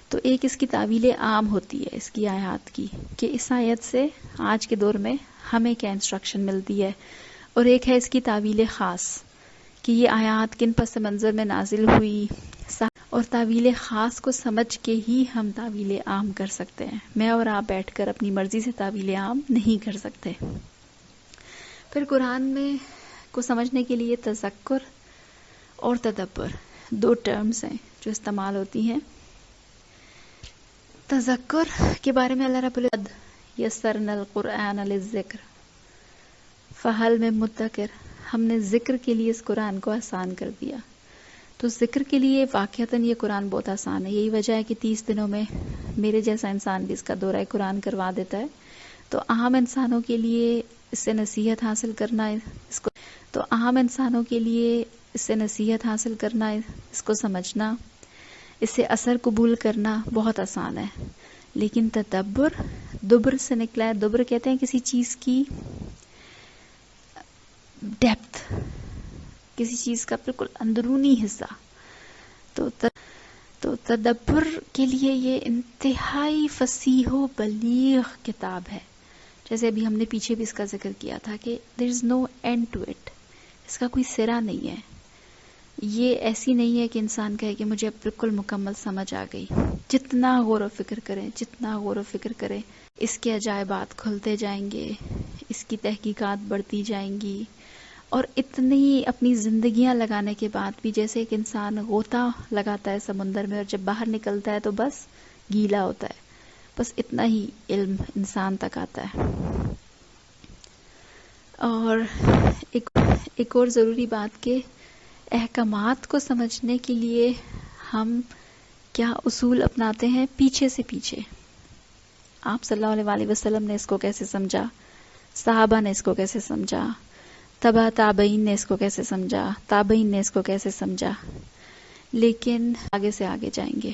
A: تو ایک اس کی تعویل عام ہوتی ہے اس کی آیات کی کہ اس آیت سے آج کے دور میں ہمیں کیا انسٹرکشن ملتی ہے، اور ایک ہے اس کی تعویل خاص کہ یہ آیات کن پس منظر میں نازل ہوئی. اور تعویل خاص کو سمجھ کے ہی ہم تعویل عام کر سکتے ہیں. میں اور آپ بیٹھ کر اپنی مرضی سے تعویل عام نہیں کر سکتے. پھر قرآن میں کو سمجھنے کے لیے تذکر اور تدبر دو ٹرمز ہیں جو استعمال ہوتی ہیں. تذکر کے بارے میں اللہ رب العزت یسرنا القرآن للذکر فہل من مدکر، ہم نے ذکر کے لیے اس قرآن کو آسان کر دیا. تو ذکر کے لیے واقعتاً یہ قرآن بہت آسان ہے. یہی وجہ ہے کہ 30 دنوں میں میرے جیسا انسان بھی اس کا دورہ قرآن کروا دیتا ہے. تو عام انسانوں کے لیے اس سے نصیحت حاصل کرنا، اس کو سمجھنا، اس سے اثر قبول کرنا بہت آسان ہے. لیکن تدبر دبر سے نکلا ہے. دبر کہتے ہیں کسی چیز کی ڈیپتھ، کسی چیز کا بالکل اندرونی حصہ. تو تدبر کے لیے یہ انتہائی فصیح و بلیغ کتاب ہے. جیسے ابھی ہم نے پیچھے بھی اس کا ذکر کیا تھا کہ there is no end to it، اس کا کوئی سرا نہیں ہے. یہ ایسی نہیں ہے کہ انسان کہے کہ مجھے بالکل مکمل سمجھ آ گئی. جتنا غور و فکر کریں اس کے عجائبات کھلتے جائیں گے، اس کی تحقیقات بڑھتی جائیں گی. اور اتنی اپنی زندگیاں لگانے کے بعد بھی جیسے ایک انسان غوطہ لگاتا ہے سمندر میں اور جب باہر نکلتا ہے تو بس گیلا ہوتا ہے، بس اتنا ہی علم انسان تک آتا ہے. اور ایک اور ضروری بات کہ احکامات کو سمجھنے کے لیے ہم کیا اصول اپناتے ہیں پیچھے سے پیچھے. آپ صلی اللہ علیہ وسلم نے اس کو کیسے سمجھا، صحابہ نے اس کو کیسے سمجھا، تبع تابعین نے اس کو کیسے سمجھا، تابعین نے اس کو کیسے سمجھا. لیکن آگے سے آگے جائیں گے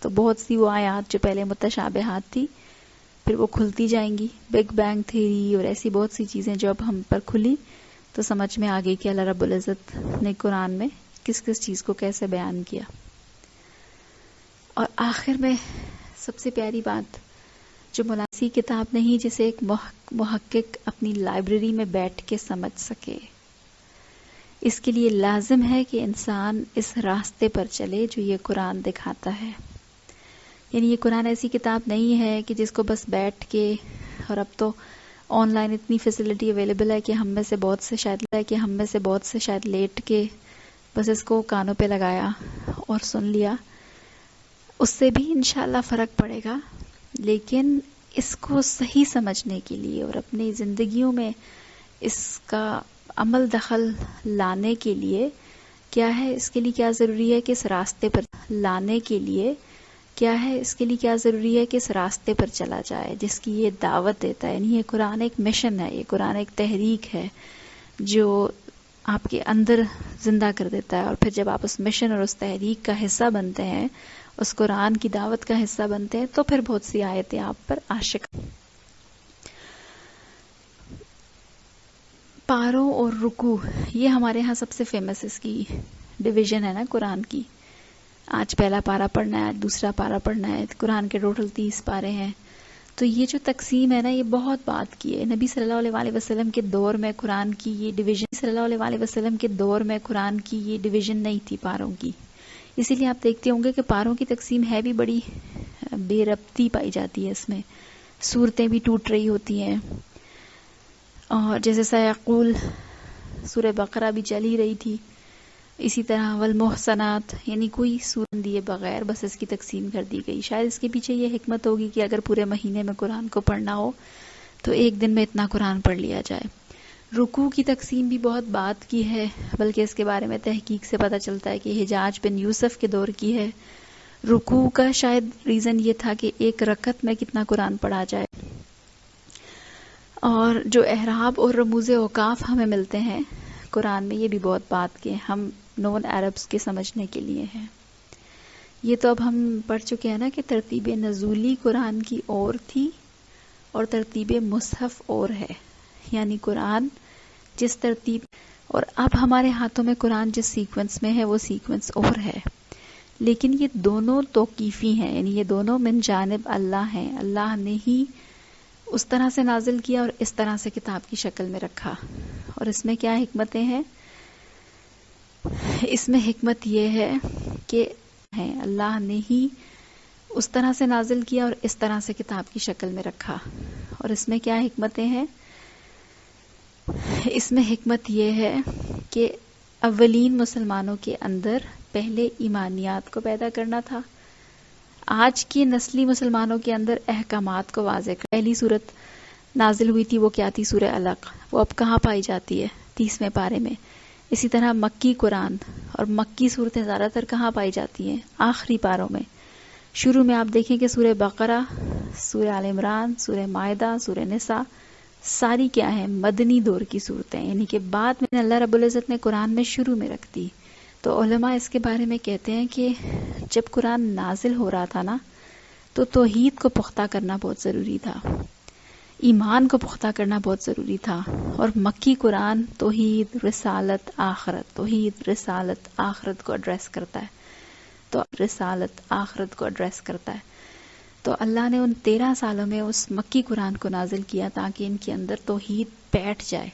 A: تو بہت سی وہ آیات جو پہلے متشابہات تھی پھر وہ کھلتی جائیں گی. بگ بینگ تھیوری اور ایسی بہت سی چیزیں جو اب ہم پر کھلی تو سمجھ میں آ گئی کہ اللہ رب العزت نے قرآن میں کس کس چیز کو کیسے بیان کیا. اور آخر میں سب سے پیاری بات جو مناسب کتاب نہیں جسے ایک محقق اپنی لائبریری میں بیٹھ کے سمجھ سکے. اس کے لیے لازم ہے کہ انسان اس راستے پر چلے جو یہ قرآن دکھاتا ہے. یعنی یہ قرآن ایسی کتاب نہیں ہے کہ جس کو بس بیٹھ کے، اور اب تو آن لائن اتنی فیسلٹی اویلیبل ہے کہ ہم میں سے بہت سے شاید لیٹ کے بس اس کو کانوں پہ لگایا اور سن لیا. اس سے بھی انشاءاللہ فرق پڑے گا، لیکن اس کو صحیح سمجھنے کے لیے اور اپنی زندگیوں میں اس کا عمل دخل لانے کے لیے کیا ہے، اس کے لیے کیا ضروری ہے کہ اس راستے پر لانے کے لیے کیا ہے، اس کے لیے کیا ضروری ہے کہ اس راستے پر چلا جائے جس کی یہ دعوت دیتا ہے. یعنی یہ قرآن ایک مشن ہے، یہ قرآن ایک تحریک ہے جو آپ کے اندر زندہ کر دیتا ہے. اور پھر جب آپ اس مشن اور اس تحریک کا حصہ بنتے ہیں، اس قرآن کی دعوت کا حصہ بنتے ہیں، تو پھر بہت سی آیتیں آپ پر عاشق. پاروں اور رکوع، یہ ہمارے ہاں سب سے فیمس اس کی ڈویژن ہے نا قرآن کی. آج پہلا پارا پڑھنا ہے، آج دوسرا پارا پڑھنا ہے. قرآن کے ٹوٹل 30 پارے ہیں. تو یہ جو تقسیم ہے نا، یہ بہت بات کی ہے. نبی صلی اللہ علیہ وسلم کے دور میں قرآن کی یہ ڈویژن نہیں تھی پاروں کی. اسی لیے آپ دیکھتے ہوں گے کہ پاروں کی تقسیم ہے بھی بڑی بے ربطی پائی جاتی ہے. اس میں صورتیں بھی ٹوٹ رہی ہوتی ہیں، اور جیسے سیقول سورہ بقرہ بھی چل ہی رہی تھی. اسی طرح والمحصنات، یعنی کوئی صورت دیے بغیر بس اس کی تقسیم کر دی گئی. شاید اس کے پیچھے یہ حکمت ہوگی کہ اگر پورے مہینے میں قرآن کو پڑھنا ہو تو ایک دن میں اتنا قرآن پڑھ لیا جائے. رکوع کی تقسیم بھی بہت بات کی ہے، بلکہ اس کے بارے میں تحقیق سے پتہ چلتا ہے کہ حجاج بن یوسف کے دور کی ہے. رکوع کا شاید ریزن یہ تھا کہ ایک رکعت میں کتنا قرآن پڑھا جائے. اور جو احراب اور رموز اوقاف ہمیں ملتے ہیں قرآن میں، یہ بھی بہت بات کے ہم نون عربس کے سمجھنے کے لیے ہیں. یہ تو اب ہم پڑھ چکے ہیں نا کہ ترتیب نزولی قرآن کی اور تھی اور ترتیب مصحف اور ہے. یعنی قرآن جس ترتیب، اور اب ہمارے ہاتھوں میں قرآن جس سیکوینس میں ہے وہ سیکوینس اور ہے. لیکن یہ دونوں توقیفی ہیں، یعنی یہ دونوں من جانب اللہ ہیں. اللہ نے ہی اس طرح سے نازل کیا اور اس طرح سے کتاب کی شکل میں رکھا. اور اس میں کیا حکمتیں ہیں؟ اس میں حکمت یہ ہے کہ اللہ نے ہی اس طرح سے نازل کیا اور اس طرح سے کتاب کی شکل میں رکھا. اور اس میں کیا حکمتیں ہیں؟ اس میں حکمت یہ ہے کہ اولین مسلمانوں کے اندر پہلے ایمانیات کو پیدا کرنا تھا. آج کی نسلی مسلمانوں کے اندر احکامات کو واضح کر. پہلی صورت نازل ہوئی تھی وہ کیا تھی؟ سورہ علق. وہ اب کہاں پائی جاتی ہے؟ 30ویں پارے میں. اسی طرح مکی قرآن اور مکی صورتیں زیادہ تر کہاں پائی جاتی ہیں؟ آخری پاروں میں. شروع میں آپ دیکھیں کہ سورہ بقرہ، سورہ آل عمران، سورہ مائدہ، سورہ نساء ساری کیا ہیں؟ مدنی دور کی صورتیں، یعنی کہ بعد میں اللہ رب العزت نے قرآن میں شروع میں رکھ دی. تو علماء اس کے بارے میں کہتے ہیں کہ جب قرآن نازل ہو رہا تھا نا، تو توحید کو پختہ کرنا بہت ضروری تھا، ایمان کو پختہ کرنا بہت ضروری تھا. اور مکی قرآن توحید، رسالت، آخرت، توحید، رسالت، آخرت کو ایڈریس کرتا ہے. تو رسالت، آخرت کو ایڈریس کرتا ہے. تو اللہ نے ان 13 سالوں میں اس مکی قرآن کو نازل کیا تاکہ ان کے اندر توحید بیٹھ جائے.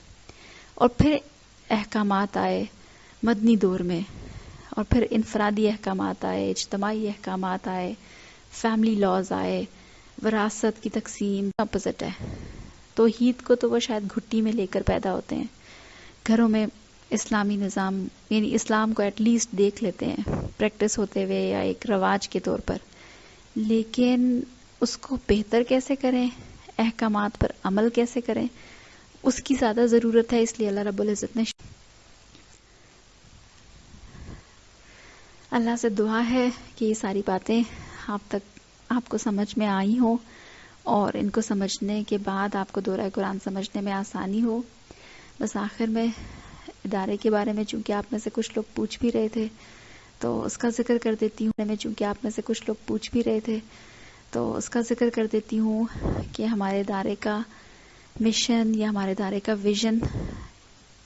A: اور پھر احکامات آئے مدنی دور میں، اور پھر انفرادی احکامات آئے، اجتماعی احکامات آئے، فیملی لاز آئے، وراثت کی تقسیم. اپوزٹ ہے. توحید کو تو وہ شاید گھٹی میں لے کر پیدا ہوتے ہیں، گھروں میں اسلامی نظام یعنی اسلام کو ایٹ لیسٹ دیکھ لیتے ہیں پریکٹس ہوتے ہوئے یا ایک رواج کے طور پر، لیکن اس کو بہتر کیسے کریں، احکامات پر عمل کیسے کریں، اس کی زیادہ ضرورت ہے. اس لیے اللہ رب العزت نے اللہ سے دعا ہے کہ یہ ساری باتیں آپ کو سمجھ میں آئی ہوں، اور ان کو سمجھنے کے بعد آپ کو دورہ قرآن سمجھنے میں آسانی ہو. بس آخر میں ادارے کے بارے میں چونکہ آپ میں سے کچھ لوگ پوچھ بھی رہے تھے تو اس کا ذکر کر دیتی ہوں کہ ہمارے ادارے کا مشن یا ہمارے ادارے کا ویژن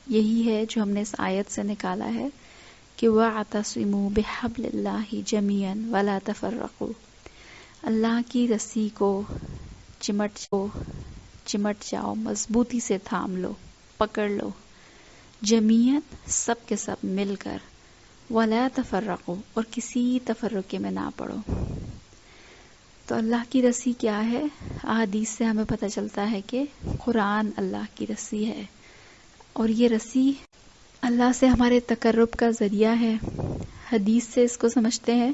A: یہی ہے جو ہم نے اس آیت سے نکالا ہے کہ وَاعْتَصِمُوا بِحَبْلِ اللَّهِ جَمِيعًا وَلَا تَفَرَّقُوا. اللہ کی رسی کو چمٹ جاؤ، مضبوطی سے تھام لو، پکڑ لو، جمیعاً سب کے سب مل کر، وَلَا تَفَرَّقُوا اور کسی تفرقے میں نہ پڑو. تو اللہ کی رسی کیا ہے؟ احادیث سے ہمیں پتہ چلتا ہے کہ قرآن اللہ کی رسی ہے، اور یہ رسی اللہ سے ہمارے تقرب کا ذریعہ ہے. حدیث سے اس کو سمجھتے ہیں.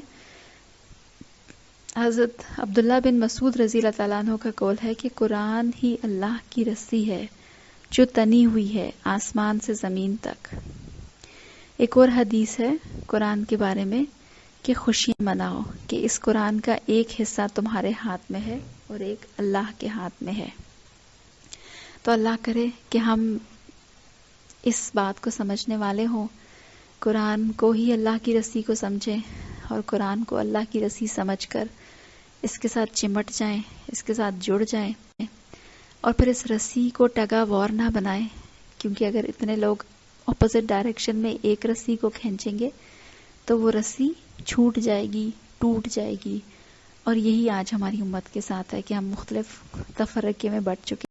A: حضرت عبداللہ بن مسعود رضی اللہ تعالیٰ عنہ کا قول ہے کہ قرآن ہی اللہ کی رسی ہے جو تنی ہوئی ہے آسمان سے زمین تک. ایک اور حدیث ہے قرآن کے بارے میں کہ خوشیاں مناؤ کہ اس قرآن کا ایک حصہ تمہارے ہاتھ میں ہے اور ایک اللہ کے ہاتھ میں ہے. تو اللہ کرے کہ ہم اس بات کو سمجھنے والے ہوں، قرآن کو ہی اللہ کی رسی کو سمجھیں اور قرآن کو اللہ کی رسی سمجھ کر اس کے ساتھ چمٹ جائیں، اس کے ساتھ جڑ جائیں، اور پھر اس رسی کو ٹگا وار نہ بنائیں، کیونکہ اگر اتنے لوگ اپوزٹ ڈائریکشن میں ایک رسی کو کھینچیں گے تو وہ رسی چھوٹ جائے گی، ٹوٹ جائے گی. اور یہی آج ہماری امت کے ساتھ ہے کہ ہم مختلف تفرقے میں بٹ چکے